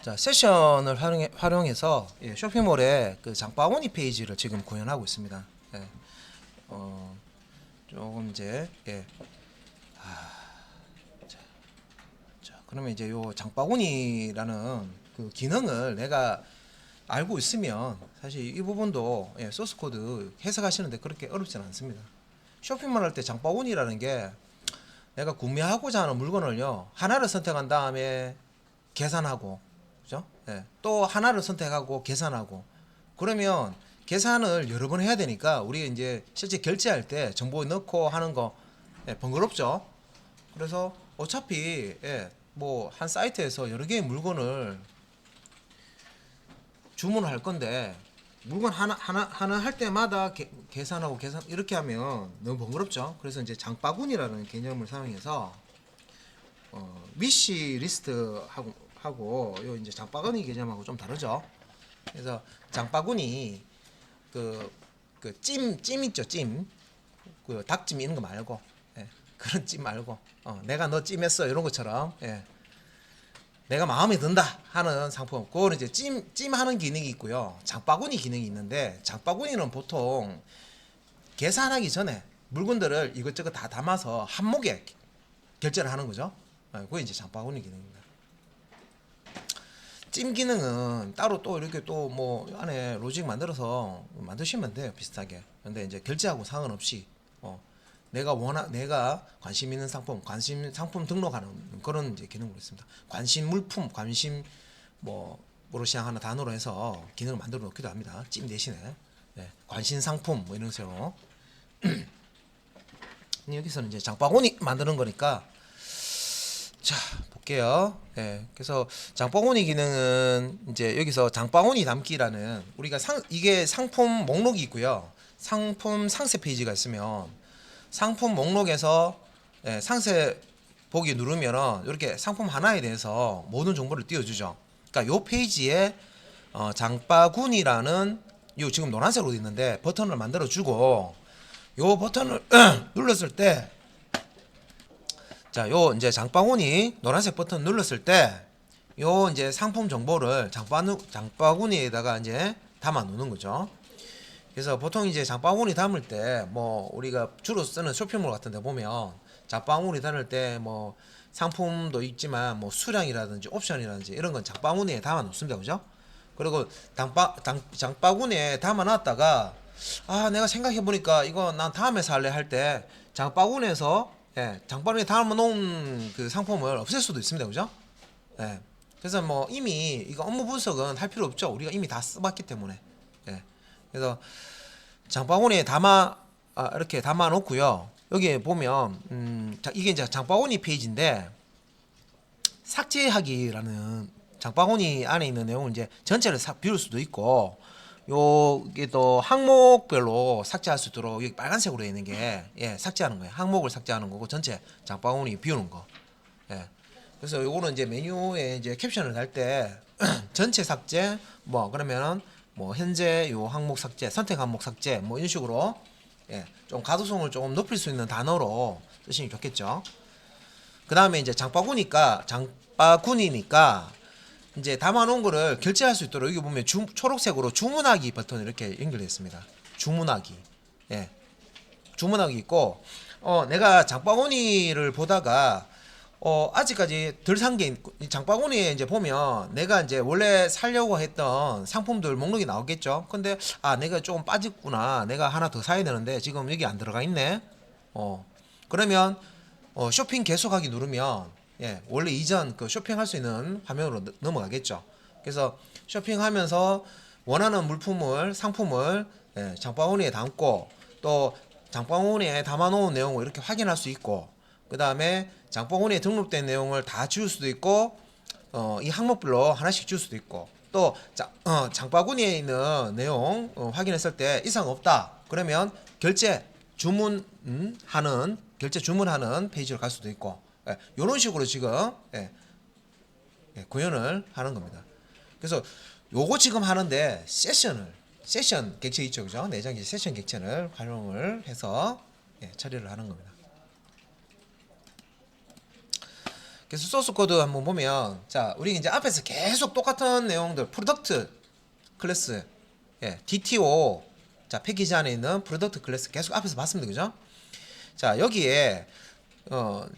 자, 세션을 활용해서 쇼핑몰의 그 장바구니 페이지를 지금 구현하고 있습니다. 예, 어, 조금 이제 그러면 이제 요 장바구니라는 그 기능을 내가 알고 있으면 사실 이 부분도 소스 코드 해석하시는데 그렇게 어렵지는 않습니다. 쇼핑몰 할 때 장바구니라는 게 내가 구매하고자 하는 물건을요 하나를 선택한 다음에 계산하고, 그죠? 또 하나를 선택하고 계산하고, 그러면 계산을 여러 번 해야 되니까 우리 이제 실제 결제할 때 정보 넣고 하는 거 번거롭죠. 그래서 어차피 뭐 한 사이트에서 여러 개의 물건을 주문을 할 건데 물건 하나 할 때마다 계산하고 계산 이렇게 하면 너무 번거롭죠. 그래서 이제 장바구니라는 개념을 사용해서 위시 리스트 하고 요 이제 장바구니 개념하고 좀 다르죠. 그래서 장바구니 찜 있죠, 찜. 그 닭찜 이런 거 말고 그런 찜 말고 내가 너 찜했어 이런 것처럼 내가 마음에 든다 하는 상품, 그거는 이제 찜하는 기능이 있고요. 장바구니 기능이 있는데, 장바구니는 보통 계산하기 전에 물건들을 이것저것 다 담아서 한목에 결제를 하는 거죠. 그게 이제 장바구니 기능입니다. 찜 기능은 따로 또 이렇게 또 뭐 안에 로직 만들어서 만드시면 돼요, 비슷하게. 근데 이제 결제하고 상관없이 내가 관심 있는 상품, 관심 상품 등록하는 그런 이제 기능으로 있습니다. 관심 물품, 관심 뭐로 시작하는 단어로 해서 기능을 만들어 놓기도 합니다. 찜 대신에 관심 상품 뭐 이런 식으로. 여기서는 이제 장바구니 만드는 거니까 자 볼게요. 그래서 장바구니 기능은 이제 여기서 장바구니 담기라는 우리가 이게 상품 목록이 있고요. 상품 상세 페이지가 있으면 상품 목록에서 상세 보기 누르면은 이렇게 상품 하나에 대해서 모든 정보를 띄워주죠. 그러니까 요 페이지에 장바구니라는 요 지금 노란색으로 있는데 버튼을 만들어주고 요 버튼을 눌렀을 때 자, 요 이제 장바구니 노란색 버튼 눌렀을 때 요 이제 상품 정보를 장바구니에다가 이제 담아 놓는 거죠. 그래서 보통 이제 장바구니 담을 때 뭐 우리가 주로 쓰는 쇼핑몰 같은 데 보면 장바구니 담을 때 뭐 상품도 있지만 뭐 수량이라든지 옵션이라든지 이런 건 장바구니에 담아 놓습니다. 그죠? 그리고 장바구니에 담아 놨다가 내가 생각해 보니까 이거 난 다음에 살래 할 때 장바구니에서 장바구니에 담아 놓은 그 상품을 없앨 수도 있습니다. 그죠? 그래서 뭐 이미 이거 업무 분석은 할 필요 없죠. 우리가 이미 다 써봤기 때문에. 그래서 장바구니에 이렇게 담아 놓고요. 여기 보면 이게 이제 장바구니 페이지인데 삭제하기라는 장바구니 안에 있는 내용을 이제 전체를 비울 수도 있고 요게 또 항목별로 삭제할 수 있도록 여기 빨간색으로 있는 게 삭제하는 거예요. 항목을 삭제하는 거고 전체 장바구니 비우는 거. 그래서 요거는 이제 메뉴에 이제 캡션을 달 때 전체 삭제 뭐 그러면은 뭐 현재 요 항목 삭제, 선택 항목 삭제 뭐 이런 식으로 좀 가독성을 좀 높일 수 있는 단어로 쓰시면 좋겠죠. 그 다음에 이제 장바구니니까 이제 담아놓은 거를 결제할 수 있도록 여기 보면 초록색으로 주문하기 버튼 이렇게 연결되어 있습니다. 주문하기, 주문하기 있고 내가 장바구니를 보다가 아직까지 덜 산 게 장바구니에 이제 보면 내가 이제 원래 살려고 했던 상품들 목록이 나오겠죠. 근데 내가 조금 빠졌구나. 내가 하나 더 사야 되는데 지금 여기 안 들어가 있네. 그러면 쇼핑 계속하기 누르면 원래 이전 그 쇼핑할 수 있는 화면으로 넘어가겠죠. 그래서 쇼핑하면서 원하는 상품을 장바구니에 담고 또 장바구니에 담아놓은 내용을 이렇게 확인할 수 있고, 그 다음에 장바구니에 등록된 내용을 다 지울 수도 있고 이 항목별로 하나씩 지울 수도 있고, 또 장바구니에 있는 내용 확인했을 때 이상 없다 그러면 결제 주문하는 페이지로 갈 수도 있고 이런 식으로 지금 구현을 하는 겁니다. 그래서 요거 지금 하는데 세션 객체 있죠, 그죠? 내장 세션 객체를 활용을 해서 처리를 하는 겁니다. 그래서 소스 코드 한번 보면 자 우리 이제 앞에서 계속 똑같은 내용들 프로덕트 클래스 DTO 자 패키지 안에 있는 프로덕트 클래스 계속 앞에서 봤습니다. 그죠? 자 여기에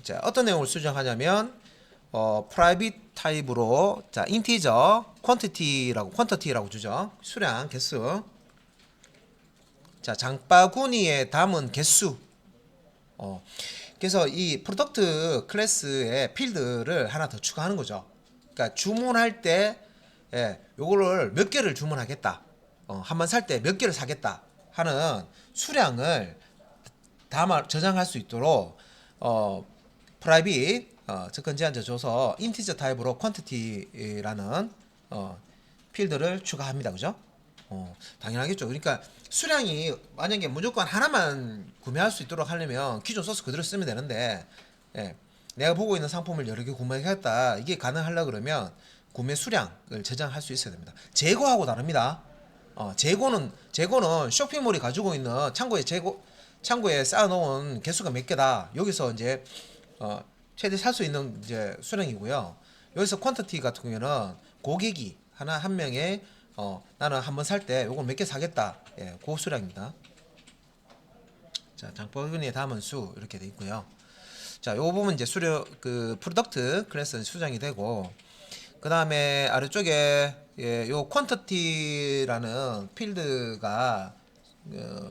자 어떤 내용을 수정하냐면 프라이빗 타입으로 자 인티저 퀀티티라고 주죠. 수량 개수. 자 장바구니에 담은 개수. 그래서 이 프로덕트 클래스의 필드를 하나 더 추가하는 거죠. 그러니까 주문할 때 요거를 몇 개를 주문하겠다. 한 번 살 때 몇 개를 사겠다 하는 수량을 저장할 수 있도록 프라이빗 접근 제한자 줘서 인티저 타입으로 퀀티티라는 필드를 추가합니다. 그죠? 당연하겠죠. 그러니까 수량이 만약에 무조건 하나만 구매할 수 있도록 하려면 기존 소스 그대로 쓰면 되는데 내가 보고 있는 상품을 여러 개 구매하겠다 이게 가능하려 그러면 구매 수량을 저장할 수 있어야 됩니다. 재고하고 다릅니다. 재고는 쇼핑몰이 가지고 있는 창고에 쌓아놓은 개수가 몇 개다. 여기서 이제 최대 살 수 있는 이제 수량이고요. 여기서 퀀티티 같은 경우에는 고객이 한 명에 나는 한번 살 때 요걸 몇 개 사겠다. 그 수량입니다. 자, 장바구니에 담은 수 이렇게 돼 있고요. 자, 요거 보면 이제 그 프로덕트 클래스는 수정이 되고 그 다음에 아래쪽에 요 퀀티티라는 필드가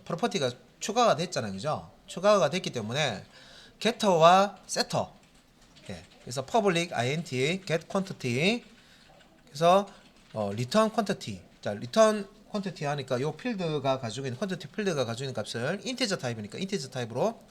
프로퍼티가 추가가 됐잖아요. 그죠? 추가가 됐기 때문에 getter와 setter 그래서 public int get quantity 그래서 return quantity 자 return quantity 하니까 요 필드가 가지고 있는 quantity 필드가 가지고 있는 값을 integer 타입이니까 integer 타입으로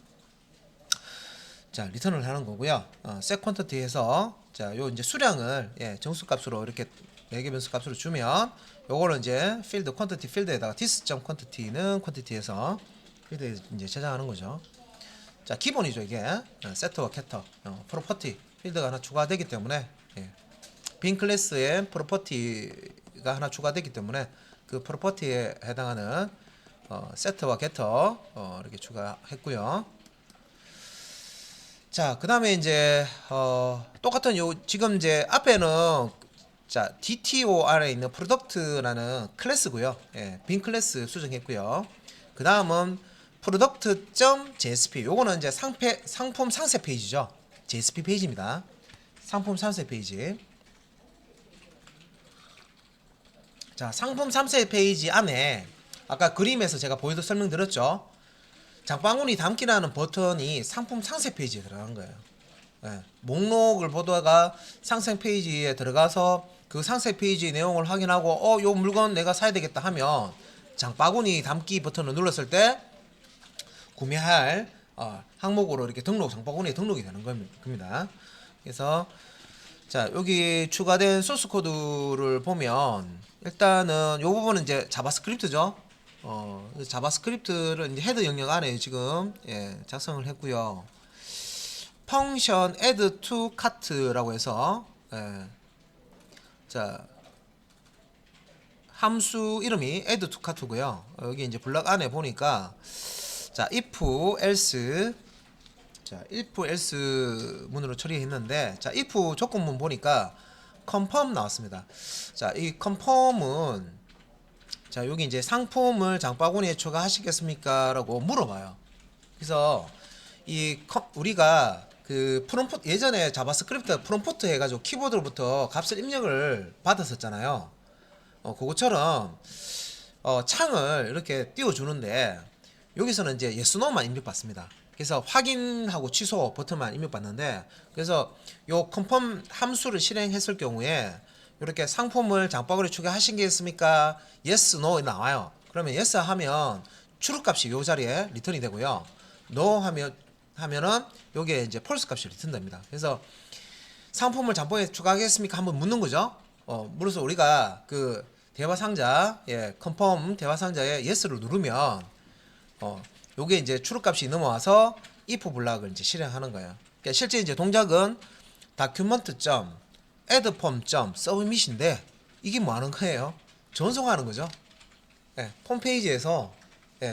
자 리턴을 하는 거고요. set quantity 해서 자 요 이제 수량을 정수 값으로 이렇게 매개 변수 값으로 주면 요거를 이제 필드 quantity 필드에다가 this.quantity는 quantity에서 필드에 이제 저장하는 거죠. 자 기본이죠 이게 세터와 캐터 프로퍼티 필드가 하나 추가되기 때문에 빈 클래스에 프로퍼티가 하나 추가되기 때문에 그 프로퍼티에 해당하는 세터와 게터 이렇게 추가했고요. 자 그 다음에 이제 똑같은 요 지금 이제 앞에는 자 DTO 안에 있는 프로덕트라는 클래스고요. 빈 클래스 수정했고요. 그 다음은 product.jsp 요거는 이제 상품 상세 페이지죠. JSP 페이지입니다. 상품 상세 페이지. 자, 상품 상세 페이지 안에 아까 그림에서 제가 설명드렸죠. 장바구니 담기라는 버튼이 상품 상세 페이지에 들어간 거예요. 목록을 보다가 상세 페이지에 들어가서 그 상세 페이지 내용을 확인하고 요 물건 내가 사야 되겠다 하면 장바구니 담기 버튼을 눌렀을 때 구매할 항목으로 이렇게 장바구니에 등록이 되는 겁니다. 그래서 자 여기 추가된 소스 코드를 보면 일단은 요 부분은 이제 자바스크립트죠. 자바스크립트를 이제 헤드 영역 안에 지금 작성을 했고요. 펑션 add to cart라고 해서 자 함수 이름이 add to cart고요. 여기 이제 블럭 안에 보니까 자 if else 자 if else 문으로 처리했는데 자 if 조건문 보니까 confirm 나왔습니다. 자 이 confirm은 자 여기 이제 상품을 장바구니에 추가하시겠습니까? 라고 물어봐요. 그래서 우리가 그 프롬프트 예전에 자바스크립트 프롬프트 해가지고 키보드로부터 값을 입력을 받았었잖아요. 그것처럼 창을 이렇게 띄워주는데 여기서는 이제 yes, no만 입력받습니다. 그래서 확인하고 취소 버튼만 입력받는데 그래서 요 confirm 함수를 실행했을 경우에 이렇게 상품을 장바구니에 추가하시겠습니까? yes, no 나와요. 그러면 yes 하면 true값이 요 자리에 리턴이 되고요. no 하면은 여기에 이제 false 값이 리턴됩니다. 그래서 상품을 장바구니에 추가하겠습니까? 한번 묻는 거죠. 물어서 우리가 그 대화 상자 confirm 대화 상자에 yes를 누르면 요게 이제 true값이 넘어와서 if 블락을 이제 실행하는 거예요. 그러니까 실제 이제 동작은 document.addform.submit인데 이게 뭐 하는 거예요? 전송하는 거죠. 홈페이지에서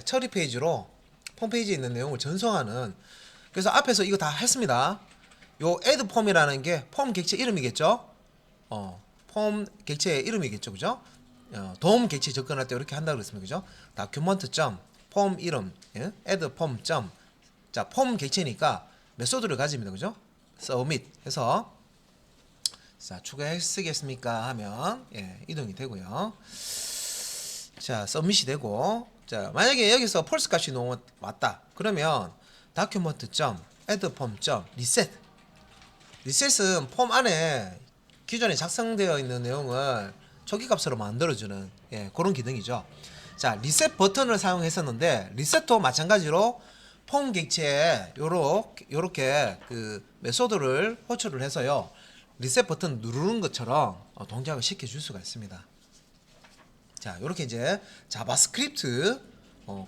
처리 페이지로 홈페이지에 있는 내용을 전송하는. 그래서 앞에서 이거 다 했습니다. 요 add 폼이라는 게 폼 객체 이름이겠죠. 폼 객체의 이름이겠죠, 그죠? 도움 객체 접근할 때 이렇게 한다 그랬습니다, 그죠? 다큐먼트 폼 이름, 예? add 폼 자, 폼 객체니까 메소드를 가집니다, 그죠? submit 해서 자, 추가해 쓰겠습니까 하면 예, 이동이 되고요. 자, submit이 되고, 자, 만약에 여기서 false 값이 너무 왔다 그러면 document add 폼 reset. 리셋은 폼 안에 기존에 작성되어 있는 내용을 초기 값으로 만들어주는 예, 그런 기능이죠. 자, 리셋 버튼을 사용했었는데 리셋도 마찬가지로 폼 객체에 요렇게 그 메소드를 호출을 해서요, 리셋 버튼 누르는 것처럼 동작을 시켜줄 수가 있습니다. 자, 요렇게 이제 자바스크립트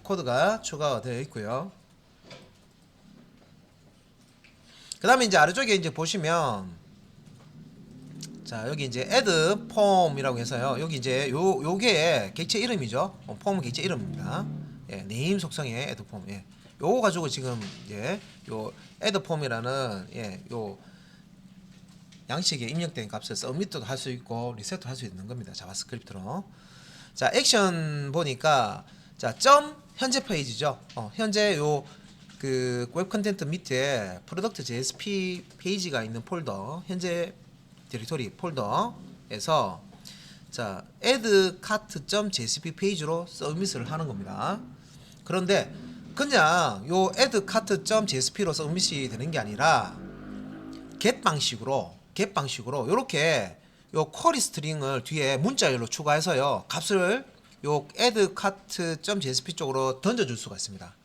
코드가 추가가 되어 있고요. 그 다음에 이제 아래쪽에 이제 보시면, 자, 여기 이제 add 폼이라고 해서요, 여기 이제 요게 객체 이름이죠. 폼은 객체 이름입니다. 예, 네임 속성의 add 폼. 예. 요거 가지고 지금 이제 요 add 폼이라는 예, 요 양식에 입력된 값을 서밋도 할 수 있고 리셋도 할 수 있는 겁니다. 자바스크립트로. 자, 액션 보니까 자, 현재 페이지죠. 현재 요 그 웹 컨텐트 밑에 프로덕트 JSP 페이지가 있는 폴더, 현재 디렉토리 폴더에서 자, add cart.jsp 페이지로 서밋을 하는 겁니다. 그런데 그냥 요 add cart.jsp로 서밋이 되는 게 아니라 get 방식으로 요렇게 요 쿼리 스트링을 뒤에 문자열로 추가해서요, 값을 요 add cart.jsp 쪽으로 던져줄 수가 있습니다.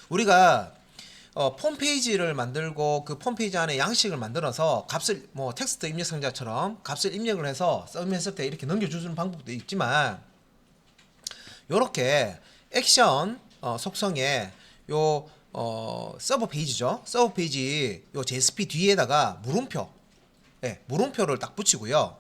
우리가 폼 페이지를 만들고 그 폼 페이지 안에 양식을 만들어서 값을 뭐 텍스트 입력 상자처럼 값을 입력을 해서 서밋했을 때 이렇게 넘겨주는 방법도 있지만, 요렇게 액션 속성에 요 서버 페이지죠. 서버 페이지 요 JSP 뒤에다가 물음표, 예, 물음표를 딱 붙이고요.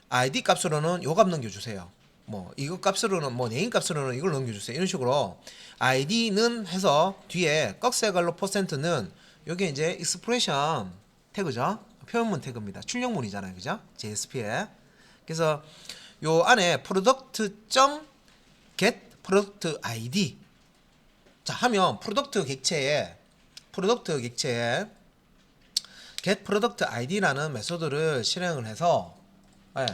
ID 값으로는 요 값 넘겨주세요. 뭐 이거 값으로는 뭐 네임 값으로는 이걸 넘겨주세요. 이런 식으로 id는 해서 뒤에 꺽쇠갈로 %는 요게 이제 expression 태그죠. 표현문 태그입니다. 출력문이잖아요, 그죠? JSP에. 그래서 요 안에 product.get product id 자 하면 프로덕트 객체에 get product id라는 메소드를 실행을 해서 예,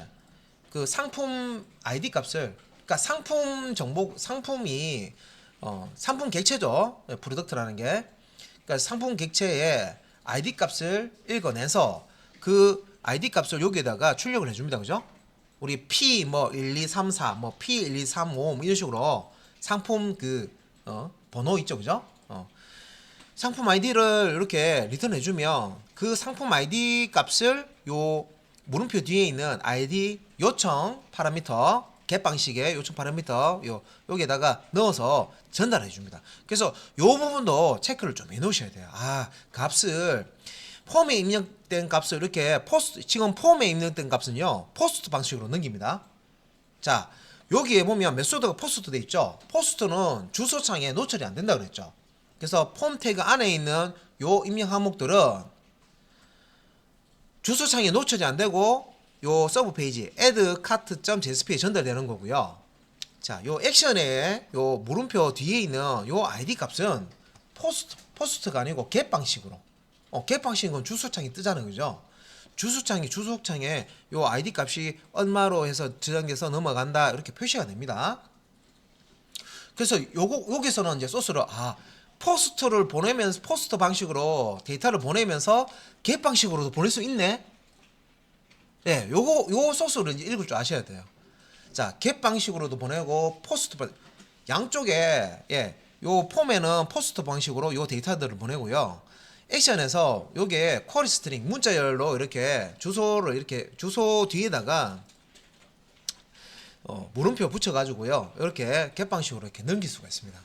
그 상품 ID 값을, 그러니까 상품 정보, 상품이 상품 객체죠. 프로덕트라는 게. 그러니까 상품 객체의 ID 값을 읽어내서 그 ID 값을 여기에다가 출력을 해줍니다, 그죠? 우리 P 뭐 1, 2, 3, 4, 뭐 P 1, 2, 3, 5 뭐 이런 식으로 상품 그 번호 있죠, 그죠? 상품 아이디를 이렇게 리턴 해주면 그 상품 아이디 값을 요 물음표 뒤에 있는 아이디 요청 파라미터 get 방식의 요청 파라미터 여기에다가 넣어서 전달해 줍니다. 그래서 요 부분도 체크를 좀 해 놓으셔야 돼요. 아, 값을 폼에 입력된 값을 이렇게 지금 폼에 입력된 값은요, 포스트 방식으로 넘깁니다. 자, 여기에 보면 메소드가 포스트 돼 있죠. 포스트는 주소창에 노출이 안 된다 그랬죠. 그래서 폼 태그 안에 있는 요 입력 항목들은 주소창에 노출이 안 되고 요 서브 페이지 add cart.jsp에 전달되는 거고요. 자, 요 액션에 요 물음표 뒤에 있는 요 ID 값은 포스트가 아니고 get 방식으로. get 방식인 건 주소창이 뜨잖아요, 그죠? 주소창에 요 ID 값이 얼마로 해서 저장돼서 넘어간다 이렇게 표시가 됩니다. 그래서 여기서는 이제 소스를 포스트를 보내면서 포스트 방식으로 데이터를 보내면서 get 방식으로도 보낼 수 있네. 예, 요 소스를 이제 읽을 줄 아셔야 돼요. 자, get 방식으로도 보내고 포스트 양쪽에 예, 요 폼에는 포스트 방식으로 요 데이터들을 보내고요. 액션에서 요게 쿼리 스트링 문자열로 이렇게 주소를 이렇게 주소 뒤에다가 물음표 붙여가지고요, 이렇게 get 방식으로 이렇게 넘길 수가 있습니다.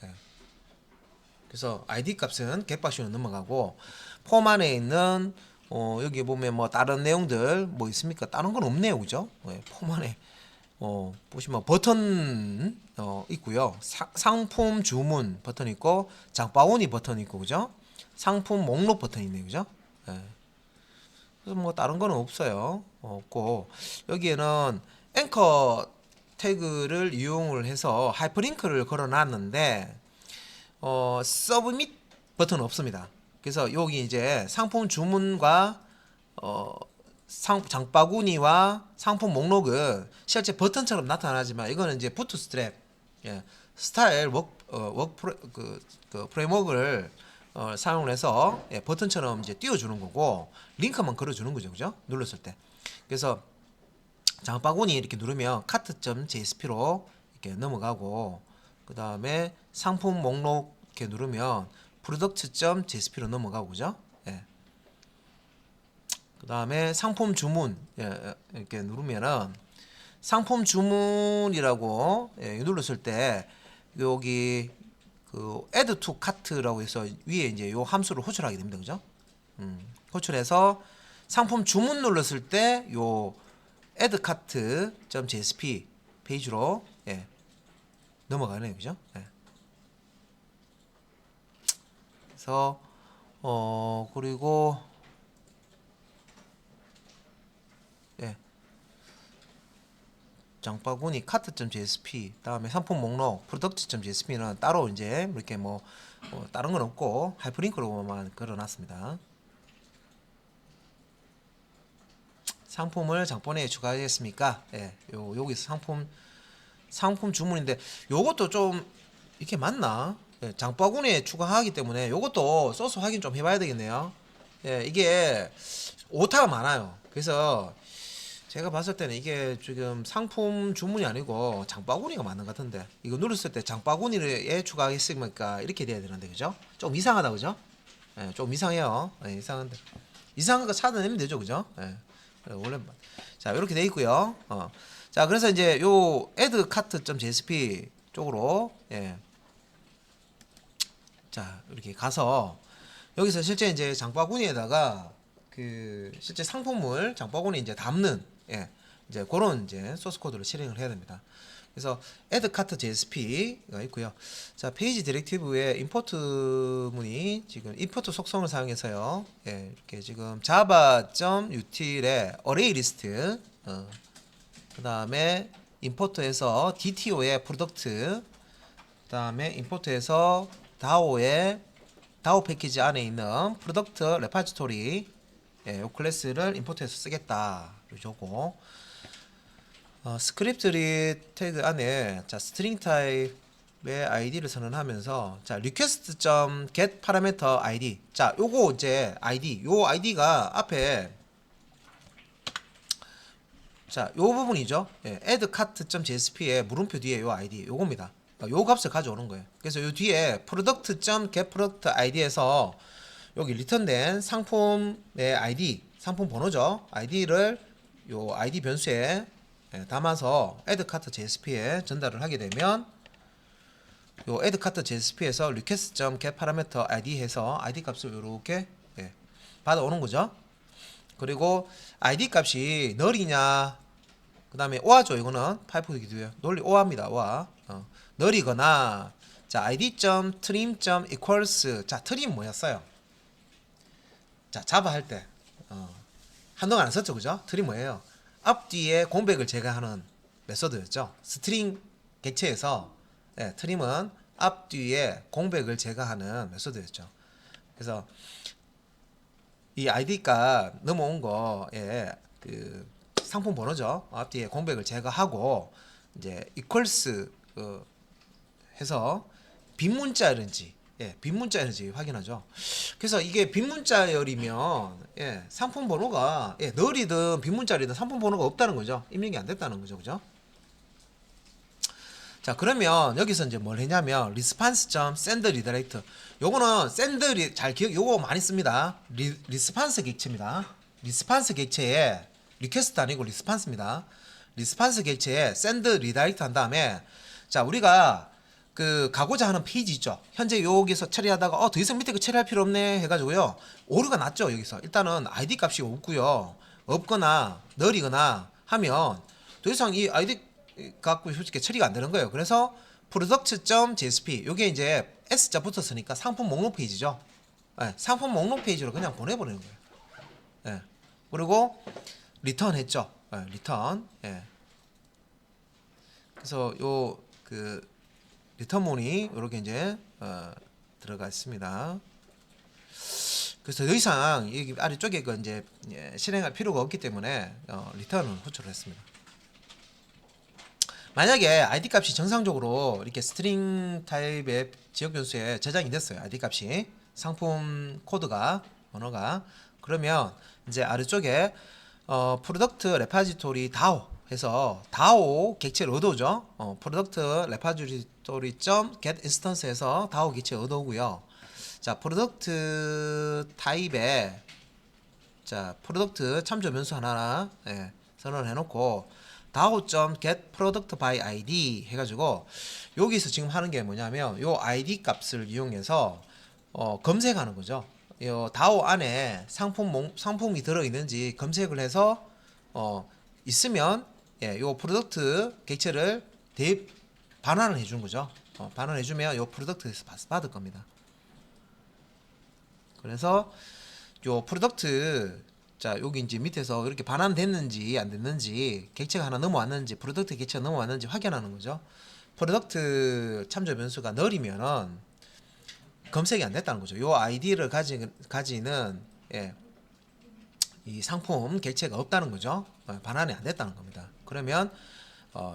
예. 그래서 ID 값은 get 방식으로 넘어가고 폼 안에 있는 여기 보면 뭐 다른 내용들 뭐 있습니까? 다른 건 없네요, 그죠? 예, 폼 안에 보시면 버튼 있고요. 상품 주문 버튼 있고 장바구니 버튼 있고, 그죠? 상품 목록 버튼 있네요, 그죠? 예. 그래서 뭐 다른 거는 없어요. 없고 여기에는 앵커 태그를 이용을 해서 하이퍼링크를 걸어놨는데 서브밋 버튼은 없습니다. 그래서 여기 이제 상품 주문과 장바구니와 상품 목록은 실제 버튼처럼 나타나지만 이거는 이제 부트스트랩 스타일 그 프레임워크를 사용을 해서 버튼처럼 이제 띄워주는 거고 링크만 걸어주는 거죠, 그죠? 눌렀을 때. 그래서 장바구니 이렇게 누르면 카트.jsp로 이렇게 넘어가고 그 다음에 상품 목록 이렇게 누르면 프로덕트.jsp로 넘어가고 그죠? 예. 그 다음에 상품 주문 이렇게 누르면은 상품 주문이라고 눌렀을 때 여기 그 add to cart라고 해서 위에 이제 요 함수를 호출하게 됩니다, 그죠? 호출해서 상품 주문 눌렀을 때 요 add cart.jsp 페이지로 넘어가네요, 그죠? 그래서 그리고 장바구니 카트.jsp 다음에 상품 목록 프로덕트.jsp는 따로 이제 이렇게 뭐 다른 건 없고 하이퍼링크로만 걸어놨습니다. 상품을 장바구니에 추가하겠습니까? 여기서 상품 주문인데 요것도 좀 이게 맞나? 장바구니에 추가하기 때문에 요것도 소스 확인 좀 해봐야 되겠네요. 이게 오타가 많아요. 그래서 제가 봤을 때는 이게 지금 상품 주문이 아니고 장바구니가 맞는 것 같은데 이거 눌렀을 때 장바구니에 추가하겠습니까? 이렇게 돼야 되는데 그죠? 좀 이상하다 그죠? 좀 이상해요. 이상한데 이상한 거 찾아내면 되죠, 그죠? 원래 자 이렇게 돼 있고요. 자 그래서 이제 요 add cart.jsp 쪽으로 자 이렇게 가서 여기서 실제 이제 장바구니에다가 그 실제 상품을 장바구니 이제 담는 이제 그런 이제 소스 코드를 실행을 해야 됩니다. 그래서 add cart JSP가 있고요. 자 페이지 디렉티브의 임포트 문이 지금 임포트 속성을 사용해서요. 이렇게 지금 java.util의 array list 그 다음에 임포트에서 DTO의 프로덕트 그 다음에 임포트에서 DAO 패키지 안에 있는 프로덕트 레파지토리 요 클래스를 임포트해서 쓰겠다. 요거 스크립트 태그 안에 자 스트링 타입의 아이디를 선언하면서 자 request.get parameter id 자 요거 이제 요 아이디가 앞에 자 요 부분이죠. add cart.jsp의 물음표 뒤에 요 아이디 요겁니다. 요 값을 가져오는 거예요. 그래서 요 뒤에 product.get product id에서 여기 리턴된 상품의 아이디 상품 번호죠. 아이디를 요 아이디 변수에 담아서 add cart JSP에 전달을 하게 되면 요 add cart JSP에서 request.get parameter id 해서 id 값을 이렇게 받아오는 거죠. 그리고 id 값이 널이냐 그 다음에 오아죠. 이거는 파이프 기도예요. 논리 오아입니다. 오아 널이거나 자 id.trim.equals 자 트림 뭐였어요? 자 자바 할 때 한동안 안 썼죠, 그죠? 트림 뭐예요? 앞뒤에 공백을 제거하는 메소드였죠. 스트링 객체에서 트림은 앞뒤에 공백을 제거하는 메소드였죠. 그래서 이 id가 넘어온 거에 그 상품 번호죠. 앞뒤에 공백을 제거하고 이제 equals 해서 빈 문자인지 빈 문자인지 확인하죠. 그래서 이게 빈 문자열이면 상품 번호가 널이든 빈 문자이든 상품 번호가 없다는 거죠. 입력이 안 됐다는 거죠, 그죠? 자 그러면 여기서 이제 뭘 했냐면 response.send redirect 요거는 send 잘 기억 요거 많이 씁니다. response 객체입니다. response 객체에 request 아니고 response입니다. response 객체에 send redirect 한 다음에 자 우리가 그 가고자 하는 페이지 있죠. 현재 여기서 처리하다가 더 이상 밑에 그 처리할 필요 없네 해가지고요. 오류가 났죠. 여기서 일단은 ID 값이 없고요. 없거나 널이거나 하면 더 이상 이 ID 갖고 솔직히 처리가 안 되는 거예요. 그래서 product.jsp 요게 이제 S자 붙었으니까 상품 목록 페이지죠. 상품 목록 페이지로 그냥 보내버리는 거예요. 그리고 리턴 했죠. 리턴. 예. 그래서 요 그 리턴문이 이렇게 이제 들어가 있습니다. 그래서 더 이상 여기 아래쪽에 그 이제 실행할 필요가 없기 때문에 리턴을 호출을 했습니다. 만약에 id 값이 정상적으로 이렇게 스트링 타입의 지역 변수에 저장이 됐어요. id 값이 상품 코드가 언어가 그러면 이제 아래쪽에 프로덕트 레파지토리 다오 해서 다오 객체를 얻어오죠. 프로덕트 레파지토리 get 인스턴스에서 다오 객체 얻어오고요. 자, 프로덕트 타입에 자, 프로덕트 참조 변수 하나 선언을 해놓고 DAO.get product by ID 해가지고 여기서 지금 하는 게 뭐냐면 요 ID 값을 이용해서 검색하는 거죠. 요 DAO 안에 상품이 들어있는지 검색을 해서 있으면 요 프로덕트 객체를 대입 반환을 해주는 거죠. 반환해주면 요 프로덕트에서 받을 겁니다. 그래서 요 프로덕트 자 여기 이제 밑에서 이렇게 반환됐는지 안 됐는지 객체가 하나 넘어왔는지 프로덕트 객체가 넘어왔는지 확인하는 거죠. 프로덕트 참조 변수가 널이면은 검색이 안 됐다는 거죠. 요 아이디를 가지는 이 상품 객체가 없다는 거죠. 반환이 안 됐다는 겁니다. 그러면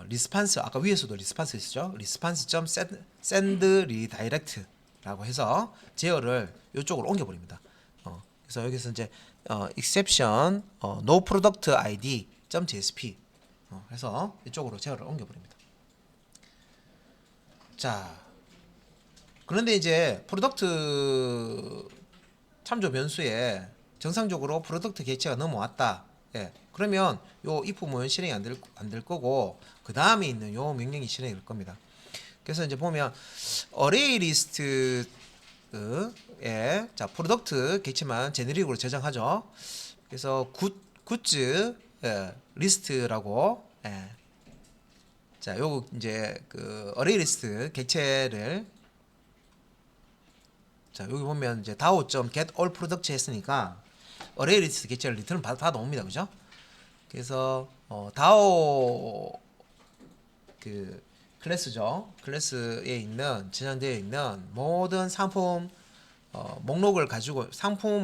리스판스 아까 위에서도 리스판스 있었죠. 리스판스.send redirect라고 해서 제어를 이쪽으로 옮겨버립니다. 그래서 여기서 이제 exception no product id.jsp 해서 이쪽으로 제어를 옮겨버립니다. 자, 그런데 이제 프로덕트 참조 변수에 정상적으로 프로덕트 객체가 넘어왔다. 그러면 요 if문 실행이 안 될 거고 그 다음에 있는 요 명령이 실행이 될 겁니다. 그래서 이제 보면 array list 자 프로덕트 객체만 제네릭으로 저장하죠. 그래서 굿즈 리스트라고 자 요거 이제 그 array 리스트 객체를 자 여기 보면 이제 DAO.get all product 했으니까 array 리스트 객체를 리턴을 받아옵니다. 그죠? 그래서 DAO 그 클래스죠. 클래스에 있는 저장되어 있는 모든 상품 목록을 가지고 상품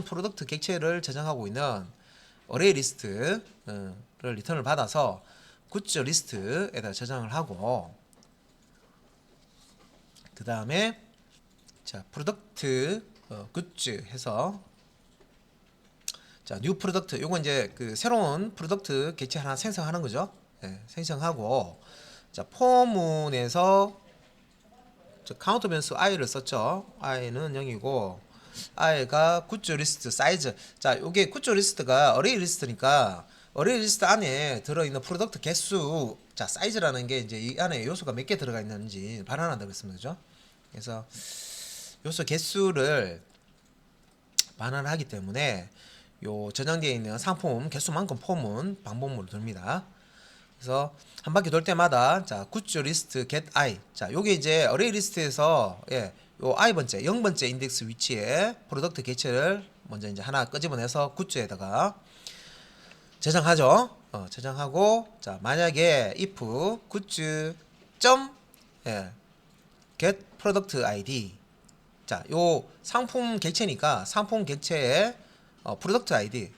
프로덕트 객체를 저장하고 있는 어레이 리스트를 리턴을 받아서 굿즈 리스트에다 저장을 하고 그 다음에 자 프로덕트 굿즈 해서 자 뉴 프로덕트 요거 이제 그 새로운 프로덕트 객체 하나 생성하는 거죠. 생성하고 자 포문에서 카운터 변수 i를 썼죠. i는 0이고 i가 굿즈 리스트 사이즈. 자, 요게 굿즈 리스트가 어레이 리스트니까 어레이 리스트 안에 들어 있는 프로덕트 개수. 자, 사이즈라는 게 이제 이 안에 요소가 몇 개 들어가 있는지 반환한다고 그랬습니다. 그죠? 그래서 요소 개수를 반환하기 때문에 요 저장되어 있는 상품 개수만큼 폼은 방법으로 됩니다. 그래서 한 바퀴 돌 때마다 자 굿즈 리스트 get i 자 요게 이제 어레이 리스트에서 요 i 번째 0번째 인덱스 위치에 프로덕트 객체를 먼저 이제 하나 끄집어내서 굿즈에다가 저장하죠. 저장하고 자 만약에 if 굿즈 점 get product id 자 요 상품 객체니까 상품 객체의 프로덕트 id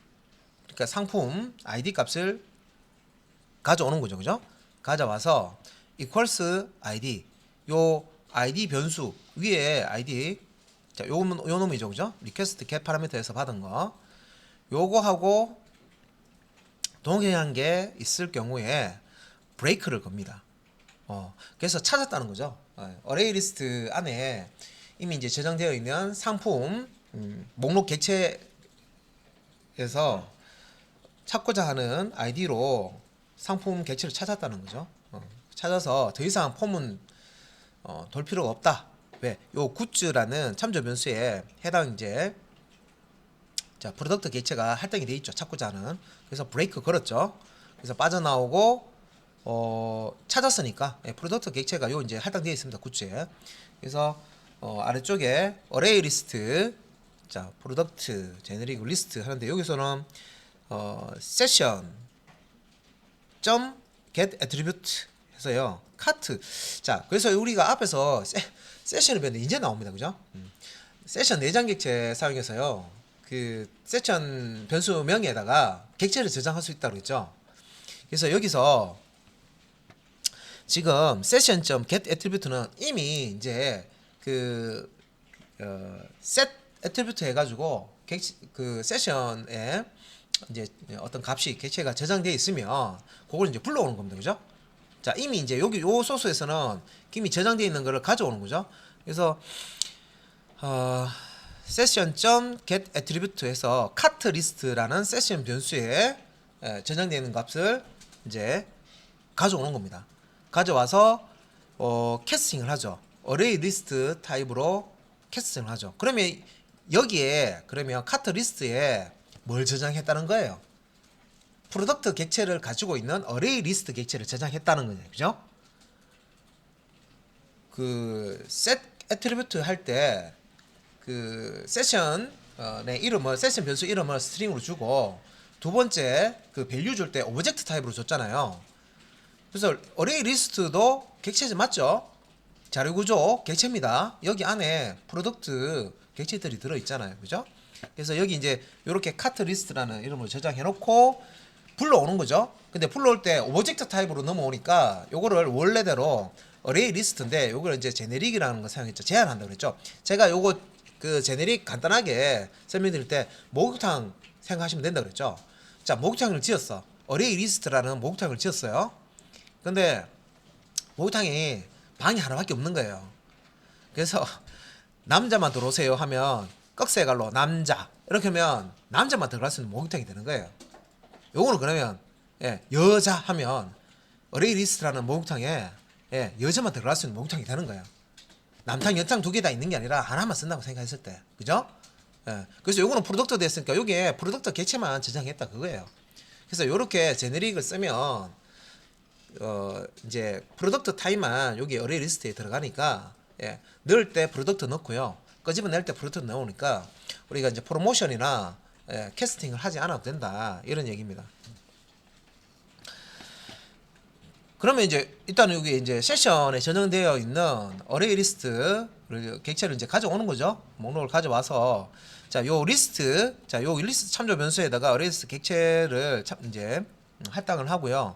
그러니까 상품 id 값을 가져오는 거죠. 그죠? 가져와서 equals id 요 id 변수 위에 id 자 요 놈이죠. 그죠? request get 파라미터에서 받은 거 요거하고 동일한 게 있을 경우에 브레이크를 겁니다. 그래서 찾았다는 거죠. 어레이 리스트 안에 이미 이제 저장되어 있는 상품 목록 객체에서 찾고자 하는 아이디로 상품 객체를 찾았다는 거죠. 찾아서 더 이상 폼은 돌 필요가 없다. 왜? 요 굿즈라는 참조 변수에 해당 이제 자 프로덕트 객체가 할당이 돼 있죠. 찾고자 하는. 그래서 브레이크 걸었죠. 그래서 빠져나오고 찾았으니까 프로덕트 객체가 요 이제 할당되어 있습니다. 굿즈에. 그래서 아래쪽에 어레이 리스트 자 프로덕트 제네릭 리스트 하는데 여기서는 session 점 get attribute 해서요 카트. 자, 그래서 우리가 앞에서 세션을 배웠는데 이제 나옵니다. 그죠? 세션 내장 객체 사용해서요 그 세션 변수명에다가 객체를 저장할 수 있다고 했죠. 그래서 여기서 지금 session.get attribute는 이미 이제 그 set attribute 해가지고 그 세션에 이제 어떤 값이 객체가 저장되어 있으면 그걸 이제 불러오는 겁니다. 그죠? 자, 이미 이제 여기 요 소스에서는 이미 저장되어 있는 거를 가져오는 거죠. 그래서 session.get attribute에서 cart list라는 세션 변수에 저장되어 있는 값을 이제 가져오는 겁니다. 가져와서 캐스팅을 하죠. array list 타입으로 캐스팅을 하죠. 그러면 여기에 그러면 카트 리스트에 뭘 저장했다는 거예요? 프로덕트 객체를 가지고 있는 array 리스트 객체를 저장했다는 거예요. 그죠? 그 set attribute 할 때 그 세션 내 이름을 세션 변수 이름을 스트링으로 주고 두 번째 그 value 줄 때 오브젝트 타입으로 줬잖아요. 그래서 array 리스트도 객체죠. 맞죠? 자료구조 객체입니다. 여기 안에 프로덕트 객체들이 들어있잖아요. 그죠? 그래서 여기 이제 이렇게 카트 리스트라는 이름으로 저장해 놓고 불러오는 거죠. 근데 불러올 때 오브젝트 타입으로 넘어오니까 요거를 원래대로 array 리스트인데 요걸 이제 제네릭이라는 거 사용했죠. 제한한다고 그랬죠. 제가 요거 그 제네릭 간단하게 설명드릴 때 목욕탕 생각하시면 된다고 그랬죠. 자, 목욕탕을 지었어. array 리스트라는 목욕탕을 지었어요. 근데 목욕탕이 방이 하나밖에 없는 거예요. 그래서 남자만 들어오세요 하면 꺽쇠갈로 남자 이렇게 하면 남자만 들어갈 수 있는 목욕탕이 되는 거예요. 요거는 그러면 여자 하면 array 리스트라는 목욕탕에 여자만 들어갈 수 있는 목욕탕이 되는 거예요. 남탕 여탕 두 개 다 있는 게 아니라 하나만 쓴다고 생각했을 때, 그죠? 그래서 요거는 프로덕트 됐으니까 요게 프로덕트 객체만 저장했다 그거예요. 그래서 요렇게 제네릭을 쓰면 이제 프로덕트 타입만 여기 array 리스트에 들어가니까 넣을 때 프로덕트 넣고요. 끄집어낼 때 프로덕트 넣으니까 우리가 이제 프로모션이나 캐스팅을 하지 않아도 된다 이런 얘기입니다. 그러면 이제 일단 여기 이제 세션에 저장되어 있는 array 리스트 객체를 이제 가져오는 거죠. 목록을 가져와서 자, 요 리스트, 자, 요 리스트 참조 변수에다가 array 리스트 객체를 이제 할당을 하고요.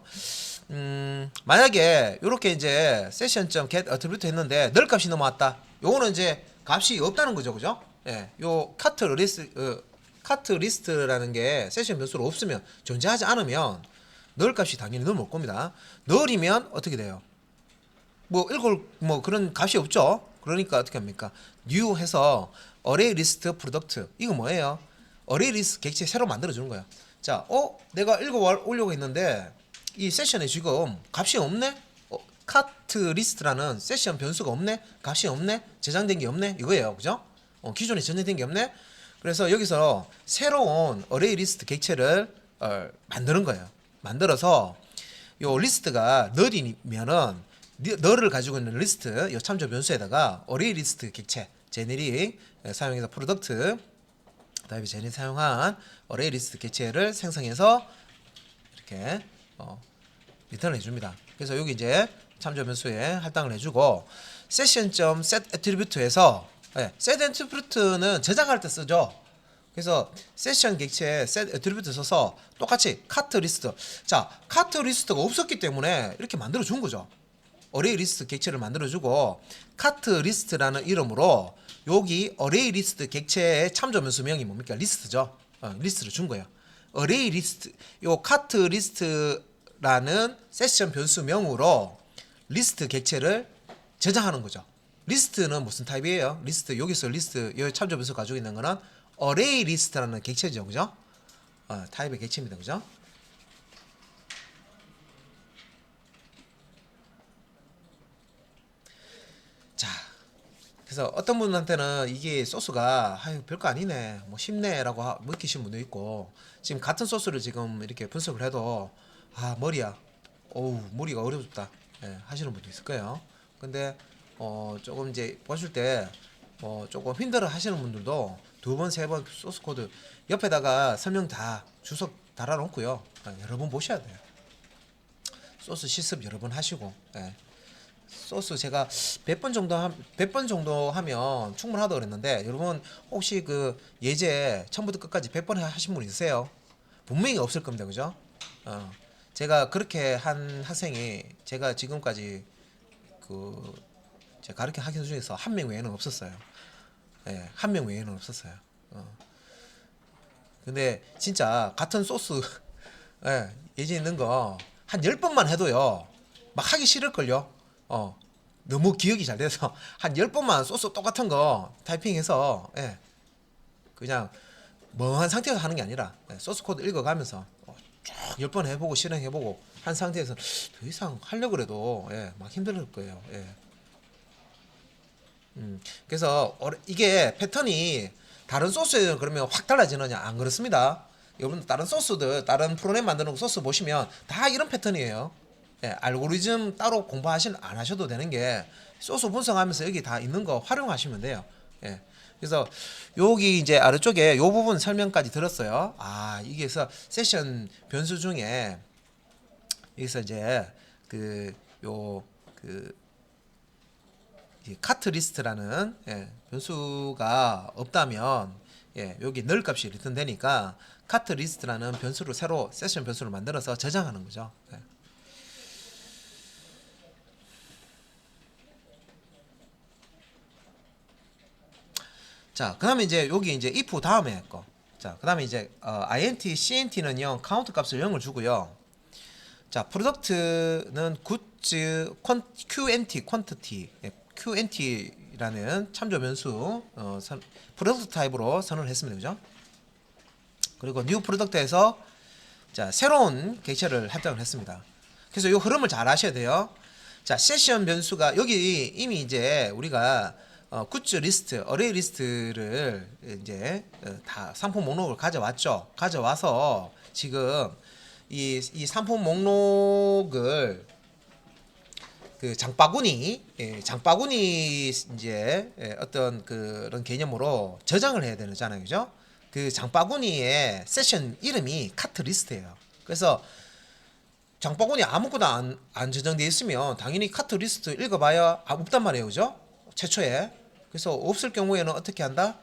만약에 이렇게 이제 session.get attribute 했는데 널 값이 넘어왔다. 요거는 이제 값이 없다는 거죠. 그죠? 요 카트 리스트라는 게 세션 변수로 없으면 존재하지 않으면 널 값이 당연히 넘어올 겁니다. 널이면 어떻게 돼요? 뭐 읽을 뭐 그런 값이 없죠. 그러니까 어떻게 합니까? new 해서 array list product. 이거 뭐예요? array list 객체 새로 만들어 주는 거야. 자, 내가 읽어 오려고 했는데 이 세션에 지금 값이 없네? 카트 리스트라는 세션 변수가 없네? 값이 없네? 저장된 게 없네? 이거예요. 그죠? 기존에 저장된 게 없네? 그래서 여기서 새로운 array 리스트 객체를 만드는 거예요. 만들어서 요 리스트가 널이면은 널을 가지고 있는 리스트 요 참조 변수에다가 array 리스트 객체 제네릭 사용해서 프로덕트 다음에 제네릭 사용한 array 리스트 객체를 생성해서 이렇게 리턴을 해줍니다. 그래서 여기 이제 참조 변수에 할당을 해주고 session.set attribute에서 set attribute는 저장할 때 쓰죠. 그래서 세션 객체에 set attribute 써서 똑같이 카트 리스트. 자, 카트 리스트가 없었기 때문에 이렇게 만들어 준 거죠. array 리스트 객체를 만들어 주고 카트 리스트라는 이름으로 여기 array 리스트 객체의 참조 변수명이 뭡니까? 리스트죠. 리스트를 준 거예요. array 리스트 요 카트 리스트라는 세션 변수명으로 리스트 객체를 저장하는 거죠. 리스트는 무슨 타입이에요? 리스트 여기서 리스트 요 참조 변수 가지고 있는 거는 array 리스트라는 객체죠. 그죠? 타입의 객체입니다. 그죠? 자, 그래서 어떤 분한테는 이게 소스가 별거 아니네, 뭐 쉽네라고 느끼시는 분도 있고, 지금 같은 소스를 지금 이렇게 분석을 해도 머리야, 머리가 어렵다 하시는 분도 있을 거예요. 근데 조금 이제 보실 때 조금 힘들어 하시는 분들도 두 번, 세 번 소스 코드 옆에다가 설명 다 주석 달아놓고요. 여러 번 보셔야 돼요. 소스 실습 여러 번 하시고. 소스 제가 100번 정도 하면 충분하다고 그랬는데, 여러분 혹시 그 예제 처음부터 끝까지 100번 하신 분 있으세요? 분명히 없을 겁니다. 그죠? 제가 그렇게 한 학생이 제가 지금까지 그 제가 가르친 학생 중에서 한 명 외에는 없었어요. 한 명 외에는 없었어요. 근데 진짜 같은 소스 예제 있는 거 한 10번만 해도요, 막 하기 싫을걸요. 너무 기억이 잘 돼서 한 10번만 소스 똑같은 거 타이핑해서 그냥 멍한 상태에서 하는 게 아니라 소스 코드 읽어가면서 쭉 10번 해보고 실행해보고 한 상태에서 더 이상 하려고 해도 막 힘들 거예요. 그래서 이게 패턴이 다른 소스에 그러면 확 달라지느냐? 안 그렇습니다. 여러분 다른 소스들, 다른 프로그램 만드는 거 소스 보시면 다 이런 패턴이에요. 알고리즘 따로 안 하셔도 되는 게 소스 분석하면서 여기 다 있는 거 활용하시면 돼요. 그래서 여기 이제 아래쪽에 요 부분 설명까지 들었어요. 이게서 세션 변수 중에 여기서 이제 카트 리스트라는 변수가 없다면 여기 널 값이 리턴 되니까 카트 리스트라는 변수를 새로 세션 변수를 만들어서 저장하는 거죠. 자, 그다음에 이제 여기 이제 if 다음에 거. 자, 그다음에 이제 int cnt는요 카운트 값을 0을 주고요. 자, 프로덕트는 goods qnt quantity qnt라는 참조 변수 프로덕트 타입으로 선언을 했습니다. 그죠? 그리고 new 프로덕트에서 자, 새로운 객체를 할당을 했습니다. 그래서 이 흐름을 잘 아셔야 돼요. 자, 세션 변수가 여기 이미 이제 우리가 굿즈 리스트, 어레이 리스트를 이제 다 상품 목록을 가져왔죠. 가져와서 지금 이 상품 목록을 그 장바구니 이제 어떤 그런 개념으로 저장을 해야 되잖아요. 그죠? 그 장바구니의 세션 이름이 카트 리스트예요. 그래서 장바구니 아무거나 안 저장되어 있으면 당연히 카트 리스트 읽어봐야 없단 말이에요. 그죠? 최초에. 그래서 없을 경우에는 어떻게 한다?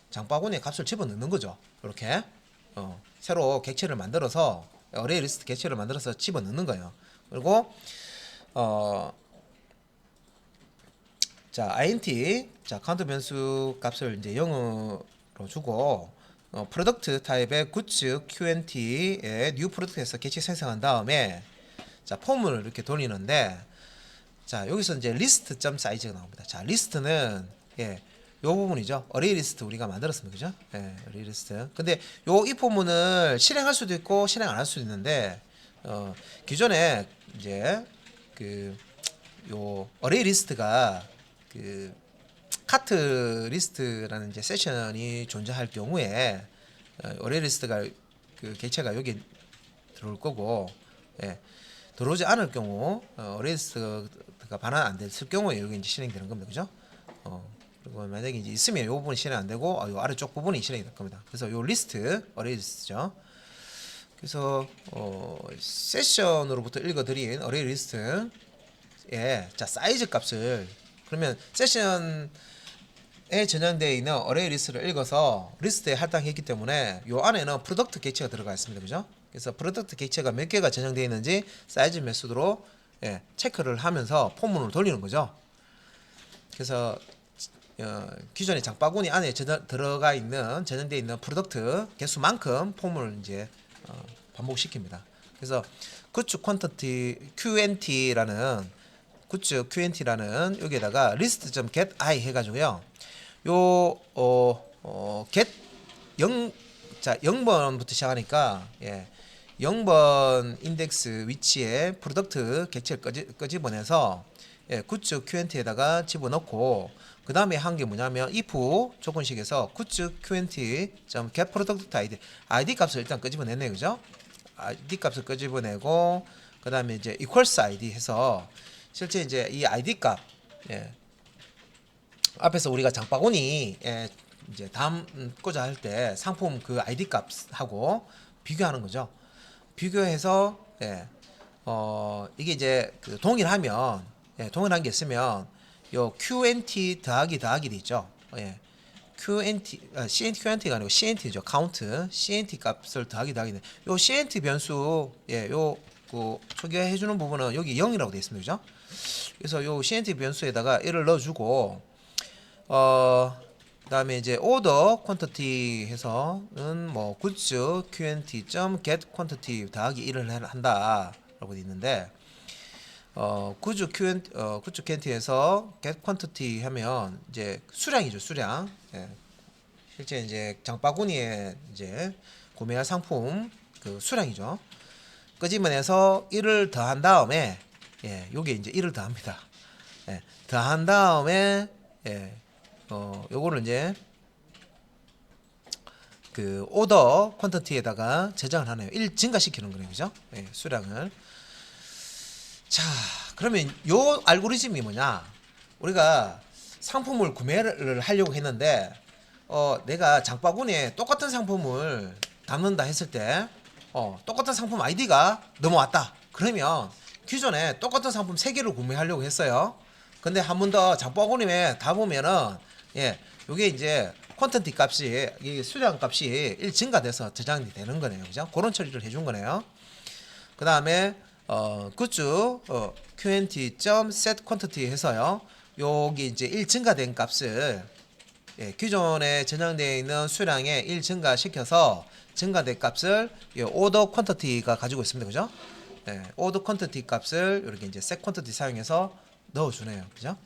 장바구니에 값을 집어넣는 거죠. 이렇게 새로 객체를 만들어서 어레이 리스트 객체를 만들어서 집어넣는 거예요. 그리고 자, int 자, 카운트 변수 값을 이제 0으로 주고 프로덕트 타입의 goods qnt의 new 프로덕트에서 객체 생성한 다음에 자, 폼을 이렇게 돌리는데 자, 여기서 이제 list.size가 나옵니다. 자, 리스트는 요 부분이죠. 어레이 리스트 우리가 만들었습니다. 그죠? 어레이 리스트. 근데 요 이 포문을 실행할 수도 있고 실행 안 할 수도 있는데 기존에 이제 요 어레이 리스트가 카트 리스트라는 이제 세션이 존재할 경우에 어레이 리스트가 객체가 여기 들어올 거고 들어오지 않을 경우 어레이 리스트가 반환 안 됐을 경우에 여기 이제 실행되는 겁니다. 그죠? 그리고 만약에 이제 있으면 이 부분이 실행 안 되고 이 아래쪽 부분이 실행이 될 겁니다. 그래서 요 리스트 어레이 리스트죠. 그래서 세션으로부터 읽어드린 어레이 리스트 자, 사이즈 값을 그러면 세션에 저장되어 있는 어레이 리스트를 읽어서 리스트에 할당했기 때문에 요 안에는 프로덕트 객체가 들어가 있습니다. 그죠? 그래서 프로덕트 객체가 몇 개가 저장되어 있는지 사이즈 메소드로 체크를 하면서 포문을 돌리는 거죠. 그래서 기존의 장바구니 안에 들어가 있는 저장되어 있는 프로덕트 개수만큼 폼을 이제 반복시킵니다. 그래서 goods quantity qnt라는 goods qnt라는 여기에다가 list.get i 해가지고요. get 0번부터 시작하니까 0번 인덱스 위치에 프로덕트 객체를 끄집어내서 goods qnt에다가 집어넣고 그 다음에 한 게 뭐냐면 if 조건식에서 goods qnt.get product id 값을 일단 끄집어냈네요. 그죠? id 값을 끄집어내고 그 다음에 이제 equals id 해서 실제 이제 이 id 값 앞에서 우리가 장바구니 이제 담고자 할 때 상품 그 id 값하고 비교하는 거죠. 비교해서 이게 이제 그 동일하면 동일한 게 있으면 요 QNT 더하기 돼 있죠. CNT QNT가 아니고 CNT죠. 카운트 CNT 값을 더하기 돼. 요 CNT 변수 요그 초기화해 주는 부분은 여기 0이라고 되어 있습니다. 그죠? 그래서 요 CNT 변수에다가 1을 넣어 주고 그다음에 이제 order quantity 해서는 뭐 goods qnt.get quantity 더하기 1을 한다라고 돼 있는데 goods qnt에서 get quantity 하면 이제 수량이죠, 수량. 실제 이제 장바구니에 이제 구매할 상품 그 수량이죠. 끄집어내서 1을 더한 다음에 요게 이제 1을 더합니다. 더한 다음에 요거를 이제 그 오더 퀀터티에다가 저장을 하네요. 1 증가시키는 거네요. 그죠? 수량을. 자, 그러면 요 알고리즘이 뭐냐? 우리가 상품을 구매를 하려고 했는데 내가 장바구니에 똑같은 상품을 담는다 했을 때 똑같은 상품 아이디가 넘어왔다. 그러면 기존에 똑같은 상품 3개를 구매하려고 했어요. 근데 한 번 더 장바구니에 담으면은 요게 이제 콘텐트 값이 이 수량 값이 1 증가돼서 저장이 되는 거네요. 그죠? 그런 처리를 해준 거네요. 그 다음에 굿즈 qnt.set quantity 해서요. 여기 이제 1 증가된 값을 기존에 저장되어 있는 수량에 1 증가시켜서 증가된 값을 order quantity가 가지고 있습니다. 그죠? order quantity 값을 이렇게 이제 set quantity 사용해서 넣어주네요. 그죠?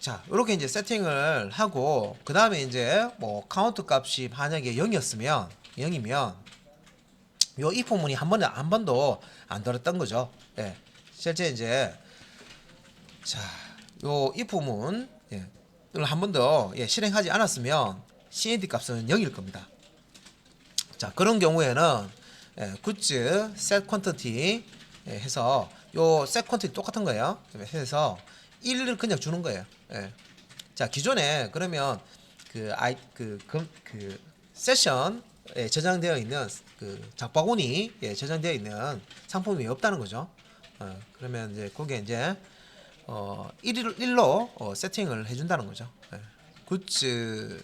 자, 이렇게 이제 세팅을 하고 그 다음에 이제 뭐 카운트 값이 만약에 0이면 요 if 문이 한 번도 안 들었던 거죠. 실제 이제 자, 요 if 문을 한 번도 실행하지 않았으면 CND 값은 0일 겁니다. 자, 그런 경우에는 goods set quantity 해서 요 set quantity 똑같은 거예요. 해서 1을 그냥 주는 거예요. 자, 기존에 그러면 그 세션에 저장되어 있는 그 장바구니 저장되어 있는 상품이 없다는 거죠. 그러면 이제 거기에 이제 1로 세팅을 해준다는 거죠. goods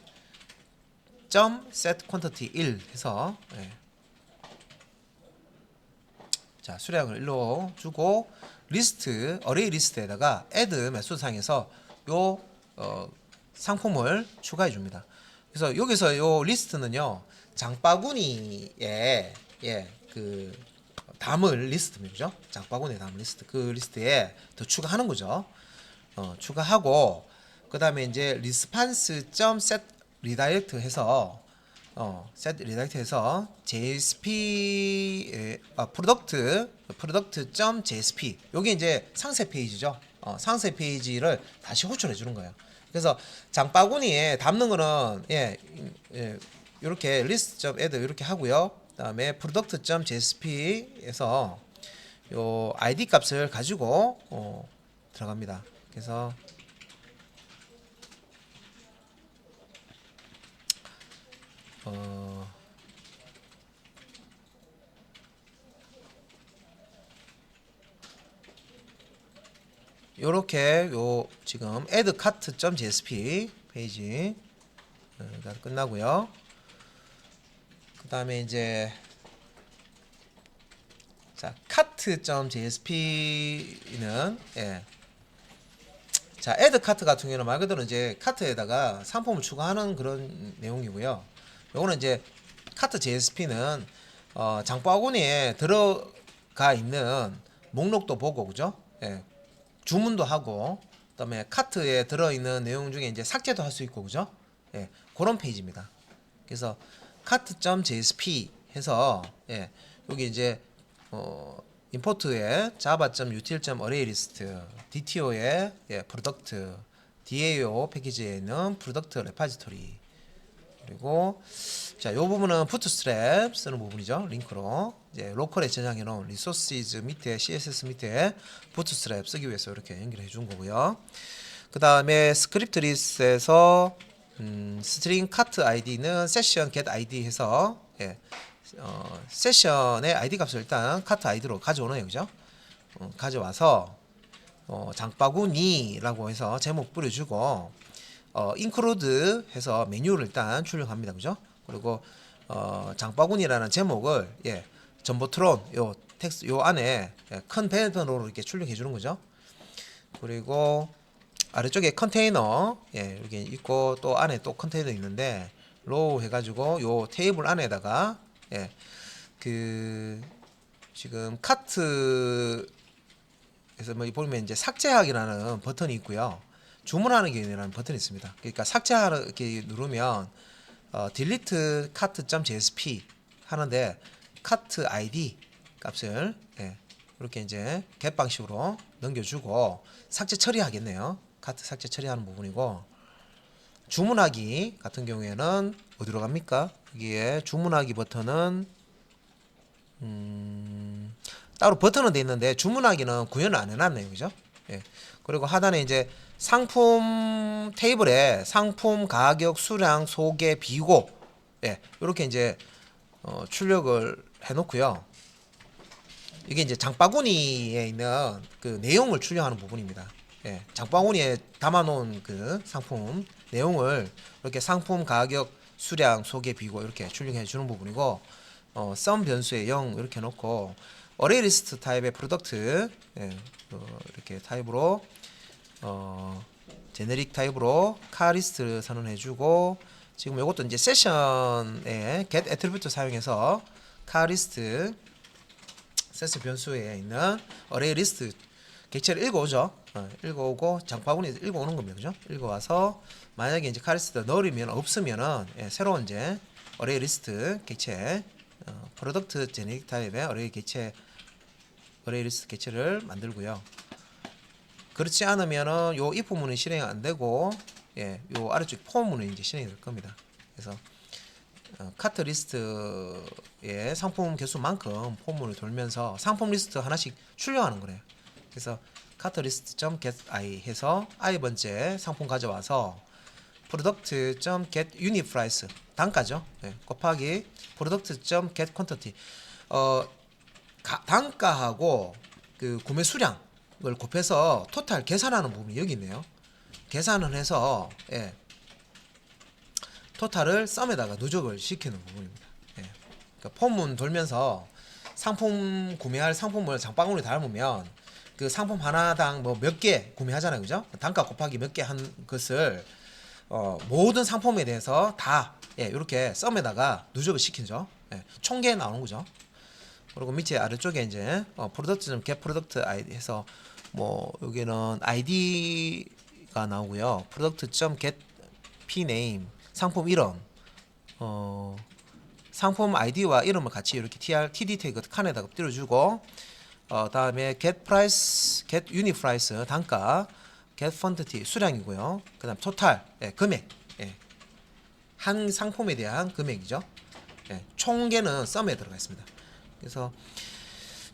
set quantity 1 해서 자, 수량을 1로 주고 리스트 어레이 리스트에다가 add 메소드상에서 요 상품을 추가해 줍니다. 그래서 여기서 요 리스트는요 장바구니에 그 담을 리스트입니다. 그죠? 장바구니에 담을 리스트 그 리스트에 더 추가하는 거죠. 추가하고 그 다음에 이제 response.set redirect 해서 set redirect 해서 JSP product.jsp 요게 이제 상세 페이지죠. 상세 페이지를 다시 호출해 주는 거예요. 그래서 장바구니에 담는 거는 이렇게 list.add 이렇게 하고요. 그다음에 product.jsp에서 요 id 값을 가지고 들어갑니다. 그래서 요렇게 요 지금 add cart.jsp 페이지 다 끝나고요. 그 다음에 이제 자 cart.jsp는 자 add cart 같은 경우는 말 그대로 이제 카트에다가 상품을 추가하는 그런 내용이고요. 요거는 이제 cart.jsp는 장바구니에 들어가 있는 목록도 보고 그죠? 주문도 하고 그다음에 카트에 들어있는 내용 중에 이제 삭제도 할 수 있고 그죠? 그런 페이지입니다. 그래서 cart.jsp 해서 여기 이제 import에 java.util.arraylist dto에 product dao 패키지에 있는 product repository 그리고 자, 요 부분은 bootstrap 쓰는 부분이죠. 링크로 이제 로컬에 저장해 놓은 resources 밑에 css 밑에 bootstrap 쓰기 위해서 이렇게 연결해 준 거고요. 그 다음에 스크립트 리스트에서 스트링 카트 아이디는 세션 get 아이디 해서 예, 세션의 아이디 값을 일단 카트 아이디로 가져오는 거죠. 가져와서 장바구니라고 해서 제목 뿌려주고 include 해서 메뉴를 일단 출력합니다. 그죠? 그리고 장바구니라는 제목을 전보트론 요 텍스트 요 안에 큰 배너로 이렇게 출력해 주는 거죠. 그리고 아래쪽에 컨테이너 이렇게 있고 또 안에 또 컨테이너 있는데 로우 해가지고 요 테이블 안에다가 그 지금 카트에서 뭐 보면 이제 삭제하기라는 버튼이 있고요. 주문하는 기능이라는 버튼이 있습니다. 그러니까 삭제하는 이렇게 누르면 delete cart.jsp 하는데 카트 아이디 값을 이렇게 이제 get 방식으로 넘겨주고 삭제 처리하겠네요. 카트 삭제 처리하는 부분이고, 주문하기 같은 경우에는 어디로 갑니까? 여기에 주문하기 버튼은 따로 버튼은 돼 있는데 주문하기는 구현을 안 해놨네요. 그죠? 그리고 하단에 이제 상품 테이블에 상품 가격 수량 소개 비고 이렇게 이제 출력을 해놓고요. 이게 이제 장바구니에 있는 그 내용을 출력하는 부분입니다. 장바구니에 담아놓은 그 상품 내용을 이렇게 상품 가격 수량 소개 비고 이렇게 출력해 주는 부분이고, 썸 변수에 0 이렇게 놓고 어레이 리스트 타입의 프로덕트 이렇게 타입으로 제네릭 타입으로 카 리스트를 선언해주고, 지금 이것도 이제 세션에 get 애트리뷰트 사용해서 카 리스트 세션 변수에 있는 어레이 리스트 객체를 읽어오죠. 읽어오고 장바구니에서 읽어오는 겁니다. 그죠? 읽어와서 만약에 이제 카 리스트가 널이면 없으면은 새로운 이제 어레이 리스트 객체 프로덕트 제네릭 타입의 어레이 리스트 객체를 만들고요. 그렇지 않으면은 요 if 문이 실행이 안 되고 요 아래쪽 폼 문이 이제 실행이 될 겁니다. 그래서 카트 리스트의 상품 개수만큼 폼문을 돌면서 상품 리스트 하나씩 출력하는 거래요. 그래서 카트 리스트.get i 해서 i번째 상품 가져와서 product.get unit price 단가죠. 곱하기 product.get quantity 단가하고 그 구매 수량을 곱해서 토탈 계산하는 부분이 여기 있네요. 계산을 해서 토탈을 썸에다가 누적을 시키는 부분입니다. 그러니까 폼문 돌면서 상품 구매할 상품을 장바구니에 담으면 그 상품 하나당 뭐 몇 개 구매하잖아요. 그죠? 단가 곱하기 몇 개 한 것을 모든 상품에 대해서 다 이렇게 썸에다가 누적을 시키죠. 총계에 나오는 거죠. 그리고 밑에 아래쪽에 이제 product.get product id 해서 뭐 여기는 id가 나오고요. product.get pname 상품 이름 상품 아이디와 이름을 같이 이렇게 td 태그 칸에다가 띄워주고 다음에 get price, get unit price 단가, get quantity 수량이고요. 그 다음 total 금액 한 상품에 대한 금액이죠. 총계는 썸에 들어가 있습니다. 그래서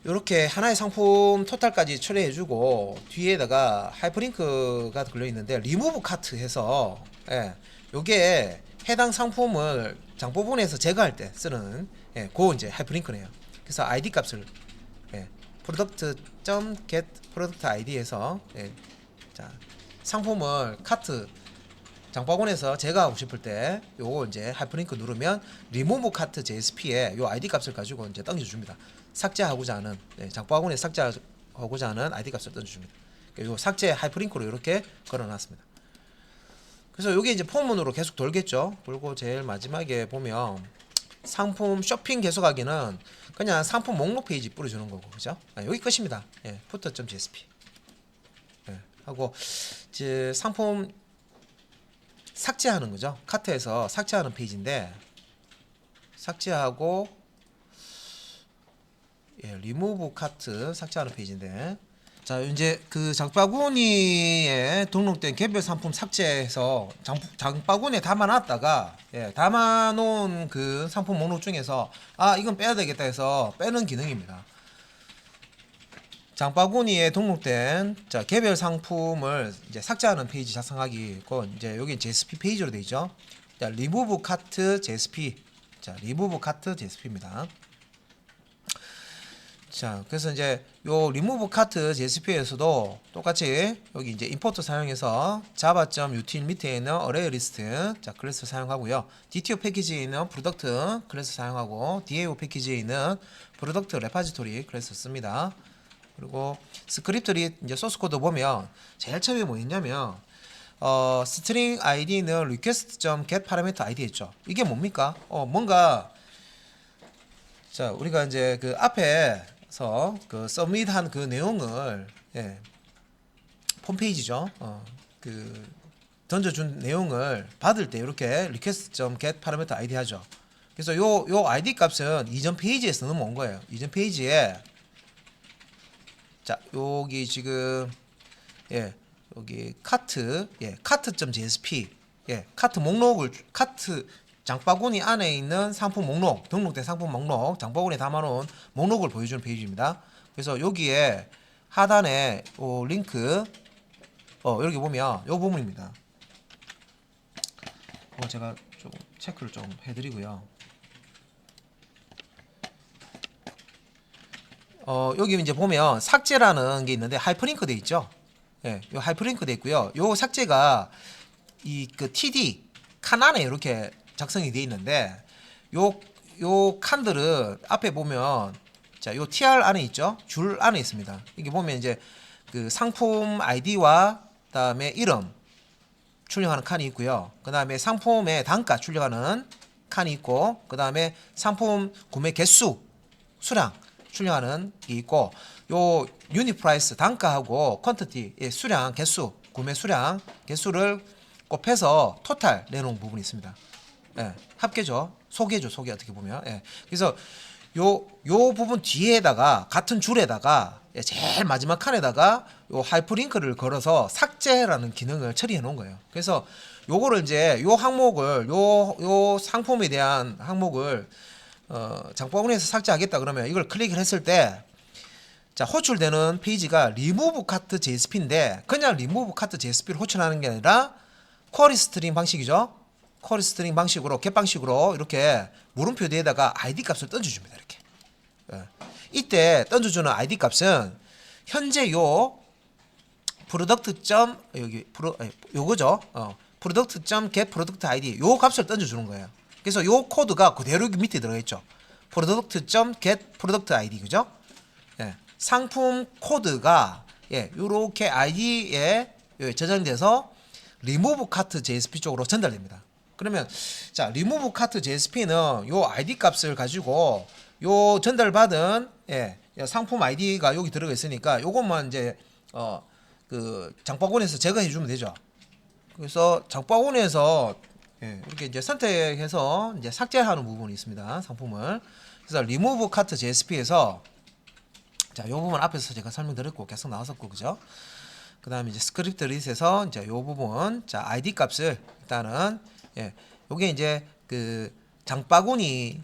이렇게 하나의 상품 토탈까지 처리해주고 뒤에다가 하이퍼링크가 걸려 있는데 remove cart 해서 요게 해당 상품을 장부분에서 제거할 때 쓰는 그 이제 하이퍼링크네요. 그래서 ID 값을 product.get product id에서 자 상품을 카트 장바구니에서 제거하고 싶을 때 요거 이제 하이퍼링크 누르면 remove cart JSP에 요 ID 값을 가지고 이제 던져줍니다. 삭제하고자 하는 장바구니에 삭제하고자 하는 ID 값을 던져줍니다. 요 삭제 하이퍼링크로 이렇게 걸어놨습니다. 그래서 이게 이제 폼문으로 계속 돌겠죠. 돌고 제일 마지막에 보면 상품 쇼핑 계속하기는 그냥 상품 목록 페이지 뿌려주는 거고, 그죠? 여기 끝입니다. footer.jsp 하고 이제 상품 삭제하는 거죠. 카트에서 삭제하는 페이지인데 삭제하고 remove cart 삭제하는 페이지인데, 자 이제 그 장바구니에 등록된 개별 상품 삭제해서 장바구니에 담아놨다가 담아놓은 그 상품 목록 중에서 이건 빼야 되겠다 해서 빼는 기능입니다. 장바구니에 등록된 자 개별 상품을 이제 삭제하는 페이지 작성하기 있고 이제 여기 JSP 페이지로 되어 있죠. 자 리무브 카트 JSP 자 리무브 카트 JSP입니다. 자 그래서 이제 요 리무브 카트 JSP에서도 똑같이 여기 이제 임포트 사용해서 java.util 밑에 있는 array list 자 클래스 사용하고요. DTO 패키지에 있는 프로덕트 클래스 사용하고 DAO 패키지에 있는 프로덕트 레파지토리 클래스 씁니다. 그리고 스크립트리 이제 소스 코드 보면 제일 처음에 뭐 있냐면 string id는 request.get parameter id 있죠. 이게 뭡니까? 뭔가 자 우리가 이제 그 앞에서 그 submit한 그 내용을 홈페이지죠. 그 던져준 내용을 받을 때 이렇게 request.get parameter id 하죠. 그래서 요 id 값은 이전 페이지에서 넘어온 거예요. 이전 페이지에 자 여기 지금 여기 카트 카트.jsp 카트 목록을 카트 장바구니 안에 있는 상품 목록 등록된 상품 목록 장바구니에 담아놓은 목록을 보여주는 페이지입니다. 그래서 여기에 하단에 링크 여기 보면 요 부분입니다. 제가 좀 체크를 좀 해드리고요. 여기 이제 보면 삭제라는 게 있는데 하이퍼링크 돼 있죠. 요 하이퍼링크 돼 있고요. 요 삭제가 이 그 TD 칸 안에 이렇게 작성이 돼 있는데 요 칸들은 앞에 보면 자, 요 TR 안에 있죠. 줄 안에 있습니다. 이게 보면 이제 그 상품 아이디와 그다음에 이름 출력하는 칸이 있고요. 그다음에 상품의 단가 출력하는 칸이 있고 그다음에 상품 구매 개수 수량 출력하는 게 있고 요 유닛 프라이스 단가하고 퀀티티 수량 개수 구매 수량 개수를 곱해서 토탈 내놓은 부분이 있습니다. 합계죠. 소개죠. 소개 어떻게 보면. 그래서 요 부분 뒤에다가 같은 줄에다가 제일 마지막 칸에다가 요 하이퍼링크를 걸어서 삭제라는 기능을 처리해 놓은 거예요. 그래서 요거를 이제 요 항목을 요 상품에 대한 항목을 장바구니에서 삭제하겠다 그러면 이걸 클릭을 했을 때 자 호출되는 페이지가 리무브 카트 JSP인데 그냥 리무브 카트 JSP를 호출하는 게 아니라 쿼리 스트링 방식이죠. 쿼리 스트링 방식으로 get 방식으로 이렇게 물음표 뒤에다가 ID 값을 던져줍니다. 이렇게 이때 던져주는 ID 값은 현재 요 프로덕트 요거죠. 프로덕트.get 프로덕트 ID 요 값을 던져주는 거예요. 그래서 요 코드가 그대로 여기 밑에 들어가 있죠. 프로덕트.get 프로덕트 ID 그죠? 상품 코드가 요렇게 ID에 저장이 돼서 리무브 카트 JSP 쪽으로 전달됩니다. 그러면 자 리무브 카트 JSP는 요 ID 값을 가지고 요 전달받은 상품 ID가 여기 들어가 있으니까 요것만 이제 그 장바구니에서 제거해 주면 되죠. 그래서 장바구니에서 이렇게 이제 선택해서 이제 삭제하는 부분이 있습니다. 상품을. 그래서 리무브 카트 JSP에서 자, 요 부분 앞에서 제가 설명드렸고 계속 나왔었고 그죠? 그다음에 이제 스크립트 리스에서 이제 요 부분 자, ID 값을 일단은 요게 이제 그 장바구니에서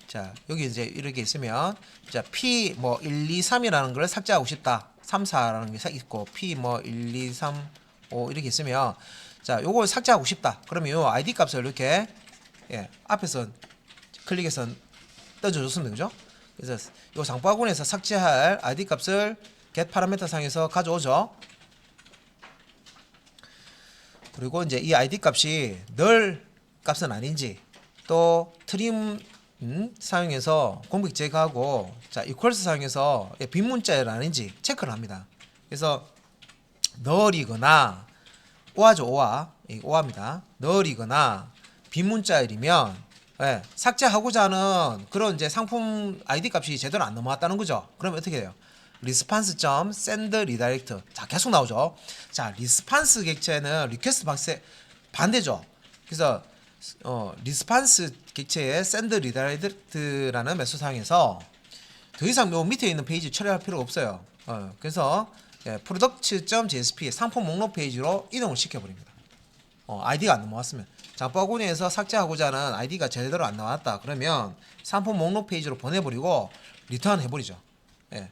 자, 여기 이제 이렇게 있으면 자, P 뭐 1, 2, 3이라는 걸 삭제하고 싶다. 3, 4라는 게 있고 P 뭐 1, 2, 3, 5 이렇게 있으면 자, 요걸 삭제하고 싶다. 그러면 요 ID 값을 이렇게 앞에서 클릭해서 던져줬습니다. 그죠? 그래서 요 장바구니에서 삭제할 ID 값을 get 파라미터 상에서 가져오죠. 그리고 이제 이 ID 값이 널 값은 아닌지 또 트림 사용해서 공백 제거하고 자 equals 사용해서 빈 문자열 아닌지 체크를 합니다. 그래서 널이거나 오아죠. 오아입니다. 널이거나 빈 문자열이면 삭제하고자 하는 그런 이제 상품 ID 값이 제대로 안 넘어왔다는 거죠. 그러면 어떻게 돼요? response.send redirect 자 계속 나오죠. 자 response 객체는 request 방식 반대죠. 그래서 response 객체에 send redirect라는 메소드 사용해서 더 이상 요 밑에 있는 페이지 처리할 필요가 없어요. 그래서 product.jsp 상품 목록 페이지로 이동을 시켜버립니다. 아이디가 안 넘어왔으면 장바구니에서 삭제하고자 하는 아이디가 제대로 안 나왔다 그러면 상품 목록 페이지로 보내버리고 리턴 해버리죠. 예.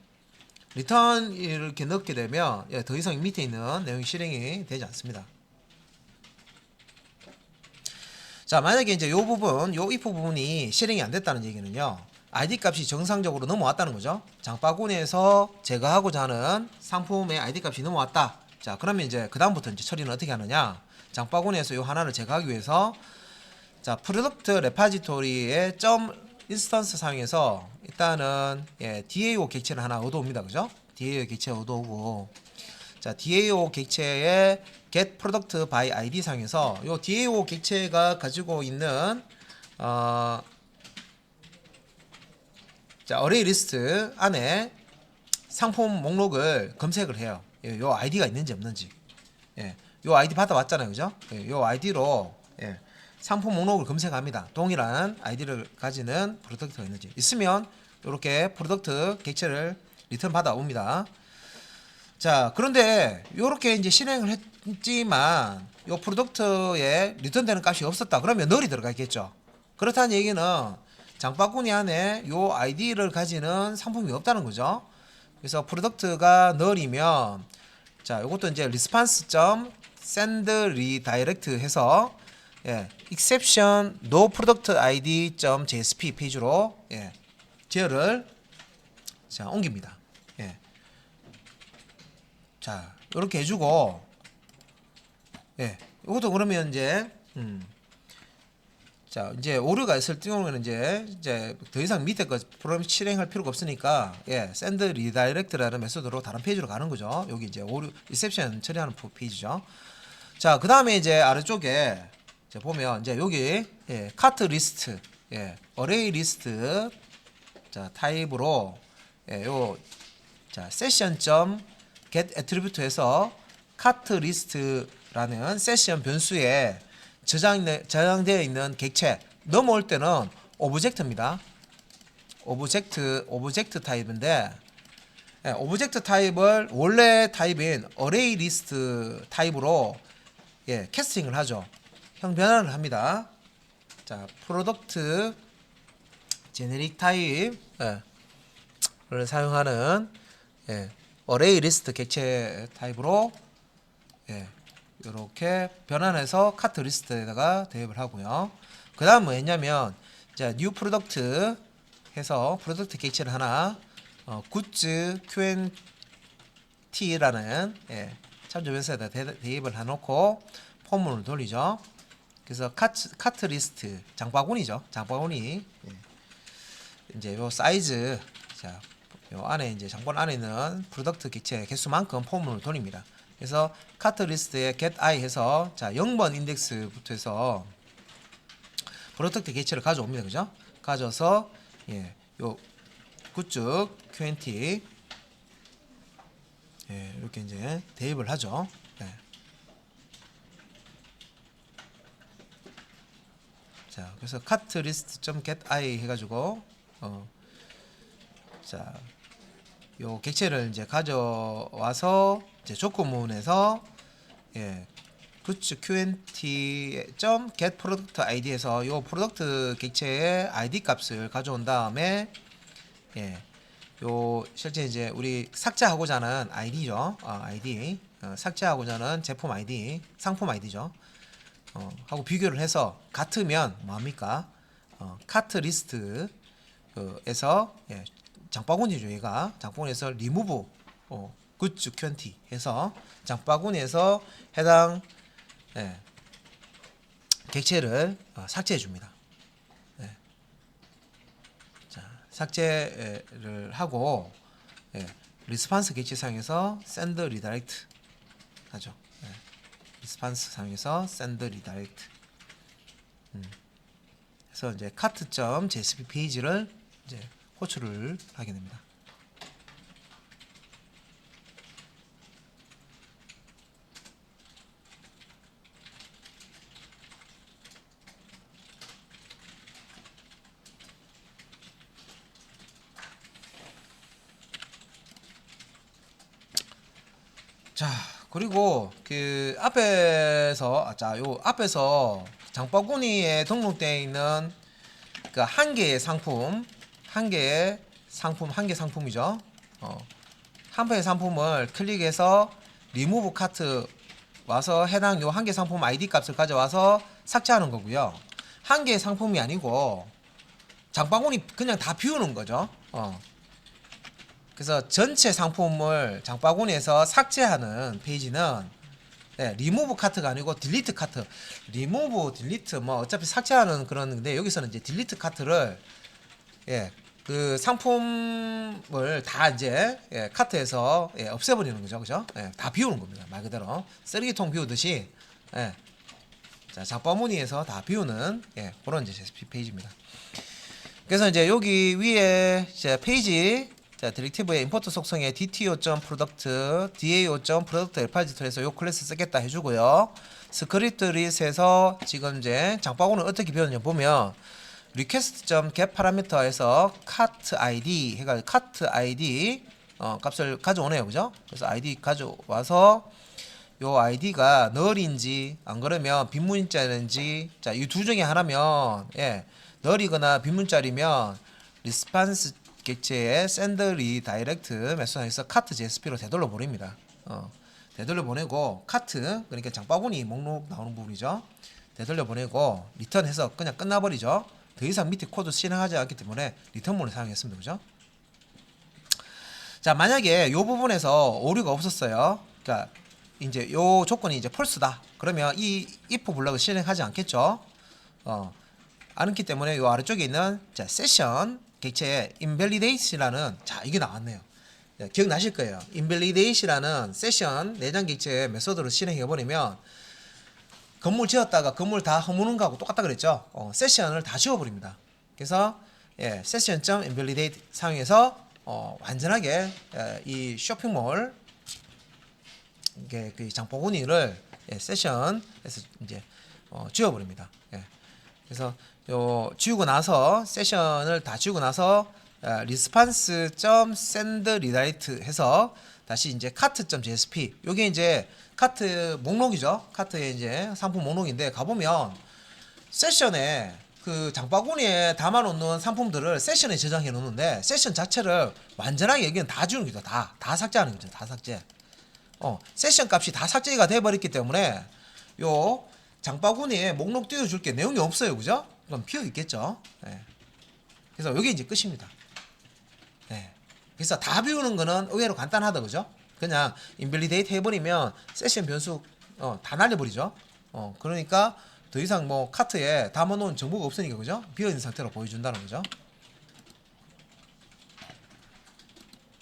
리턴 이렇게 넣게 되면 예, 더 이상 밑에 있는 내용이 실행이 되지 않습니다. 자, 만약에 이제 요 부분, 요 if 부분이 실행이 안 됐다는 얘기는요, ID 값이 정상적으로 넘어왔다는 거죠. 장바구니에서 제거하고자 하는 상품의 ID 값이 넘어왔다. 자, 그러면 이제 그 다음부터 이제 처리는 어떻게 하느냐? 장바구니에서 요 하나를 제거하기 위해서 자, 프로덕트 레파지토리의 점 인스턴스 상에서 일단은 예, DAO 객체를 하나 얻어옵니다. 그죠? DAO 객체 얻어오고, 자, DAO 객체의 get product by ID 상에서 요 DAO 객체가 가지고 있는 자, 어레이 리스트 안에 상품 목록을 검색을 해요. 예, 요 아이디가 있는지 없는지. 예, 요 아이디 받아왔잖아요. 그죠? 예, 요 아이디로 예, 상품 목록을 검색합니다. 동일한 아이디를 가지는 프로덕트가 있는지. 있으면 이렇게 프로덕트 객체를 리턴 받아옵니다. 자, 그런데 요렇게 이제 실행을 했지만 요 프로덕트에 리턴되는 값이 없었다. 그러면 널이 들어가 있겠죠. 그렇다는 얘기는 장바구니 안에 요 아이디를 가지는 상품이 없다는 거죠. 그래서 프로덕트가 널이면 자, 요것도 이제 response.send redirect 해서 예, exception no product id.jsp 페이지로 예, 제어를 자, 옮깁니다. 예. 자, 이렇게 해주고 예, 이것도 그러면 이제 자, 이제 오류가 있을 경우에는 이제 더 이상 밑에 거 프로그램 실행할 필요가 없으니까 예, send redirect라는 메소드로 다른 페이지로 가는 거죠. 여기 이제 오류 리셉션 처리하는 페이지죠. 자, 그 다음에 이제 아래쪽에 이제 보면 이제 여기 예, 카트 리스트 예, 어레이 리스트 자, 타입으로 예, 요 자, session.get attribute에서 카트 리스트라는 세션 변수에 저장되어 있는 객체 넘어올 때는 오브젝트입니다. 오브젝트 타입인데 예, 오브젝트 타입을 원래 타입인 어레이 리스트 타입으로 예, 캐스팅을 하죠. 형 변환을 합니다. 자, 프로덕트 제네릭 타입을 사용하는 예, 어레이 리스트 객체 타입으로 예, 이렇게 변환해서 카트 리스트에다가 대입을 하고요. 그 다음 뭐 했냐면 자, new product 해서 프로덕트 객체를 하나 굿즈 QNT라는 예, 참조 변수에다 대입을 해놓고 폼문을 돌리죠. 그래서 카트 리스트 장바구니죠. 장바구니 예. 이제 요 사이즈 자, 요 안에 이제 장바구니 안에 있는 프로덕트 객체 개수만큼 폼문을 돌립니다. 그래서 카트 리스트에 get i 해서 자 0번 인덱스부터 해서 프로덕트 객체를 가져옵니다. 그죠? 가져서 예, 요 굿즈 QNT 예, 이렇게 이제 대입을 하죠. 예. 자, 그래서 카트 리스트.get i 해가지고 자, 요 객체를 이제 가져와서 이제 조건문에서 예, 굿즈 qnt.get product id에서 요 프로덕트 객체의 id 값을 가져온 다음에 예, 요 실제 이제 우리 삭제하고자 하는 id죠. id 삭제하고자 하는 제품 id, 상품 id죠. 하고 비교를 해서 같으면 뭐합니까? 카트 리스트에서 예, 장바구니죠. 얘가 장바구니에서 리무브 굿즈 큐엔티 해서 장바구니에서 해당 예, 객체를 삭제해 줍니다. 예. 자, 삭제를 하고 예, 리스판스 객체상에서 send redirect 하죠. 예. 리스판스 상에서 send redirect 그래서 이제 cart.jsp 페이지를 이제 호출을 하게 됩니다. 자, 그리고 그 앞에서 자, 요 앞에서 장바구니에 등록되어 있는 그 한 개의 상품 한 개 상품이죠. 한 번의 상품을 클릭해서 리무브 카트 와서 해당 요 한 개 상품 아이디 값을 가져와서 삭제하는 거고요. 한 개의 상품이 아니고 장바구니 그냥 다 비우는 거죠. 그래서 전체 상품을 장바구니에서 삭제하는 페이지는 리무브 카트가 아니고 딜리트 카트. 리무브, 딜리트 뭐 어차피 삭제하는 그런 건데 여기서는 이제 딜리트 카트를 그 상품을 다 이제 카트에서 없애버리는 거죠, 그죠? 다 비우는 겁니다, 말 그대로 쓰레기통 비우듯이 자, 장바구니에서 다 비우는 그런 이제 제스피 페이지입니다. 그래서 이제 여기 위에 이제 페이지 자, 디렉티브의 임포트 속성에 dto.product, dao.product repository에서 요 클래스 쓰겠다 해주고요. 스크립트 리스에서 지금 이제 장바구니를 어떻게 비웠는지 보면 request.get parameter에서 cart id 해가 cart id 값을 가져오네요, 그죠? 그래서 id 가져와서 요 id가 null인지 안 그러면 빈문자인지 자, 이 두 중에 하나면 null이거나 빈문자리면 response 객체의 send redirect 메소드에서 cart JSP로 되돌려 보냅니다. 되돌려 보내고 cart 그러니까 장바구니 목록 나오는 부분이죠. 되돌려 보내고 리턴해서 그냥 끝나버리죠. 더 이상 밑에 코드 실행하지 않기 때문에 리턴문을 사용했습니다, 그죠? 자, 만약에 요 부분에서 오류가 없었어요. 그러니까 이제 요 조건이 이제 false다. 그러면 이 if 블럭을 실행하지 않겠죠. 않기 때문에 요 아래쪽에 있는 자, session 객체에 invalidate라는 자, 이게 나왔네요. 기억나실 거예요. invalidate라는 세션 내장 객체의 메소드를 실행해 버리면 건물 지었다가 건물 다 허무는 거하고 똑같다 그랬죠. 세션을 다 지워버립니다. 그래서 session.invalidate 사용해서 완전하게 이 쇼핑몰 그 장바구니를 세션에서 이제 지워버립니다. 그래서 요 지우고 나서 세션을 다 지우고 나서 response.send redirect 해서 다시 이제 cart.jsp 요게 이제 카트 목록이죠. 카트의 이제 상품 목록인데 가보면 세션에 그 장바구니에 담아놓는 상품들을 세션에 저장해 놓는데 세션 자체를 완전하게 여기는 다 지우는 거죠. 다 삭제하는 거죠. 다 삭제. 세션 값이 다 삭제가 돼버렸기 때문에 요 장바구니에 목록 띄워줄 게 내용이 없어요, 그죠? 그럼 비어 있겠죠. 그래서 여기 이제 끝입니다. 그래서 다 비우는 거는 의외로 간단하다, 그죠? 그냥 인밸리데이트 해버리면 세션 변수 다 날려버리죠. 그러니까 더 이상 뭐 카트에 담아놓은 정보가 없으니까, 그죠? 비어있는 상태로 보여준다는 거죠.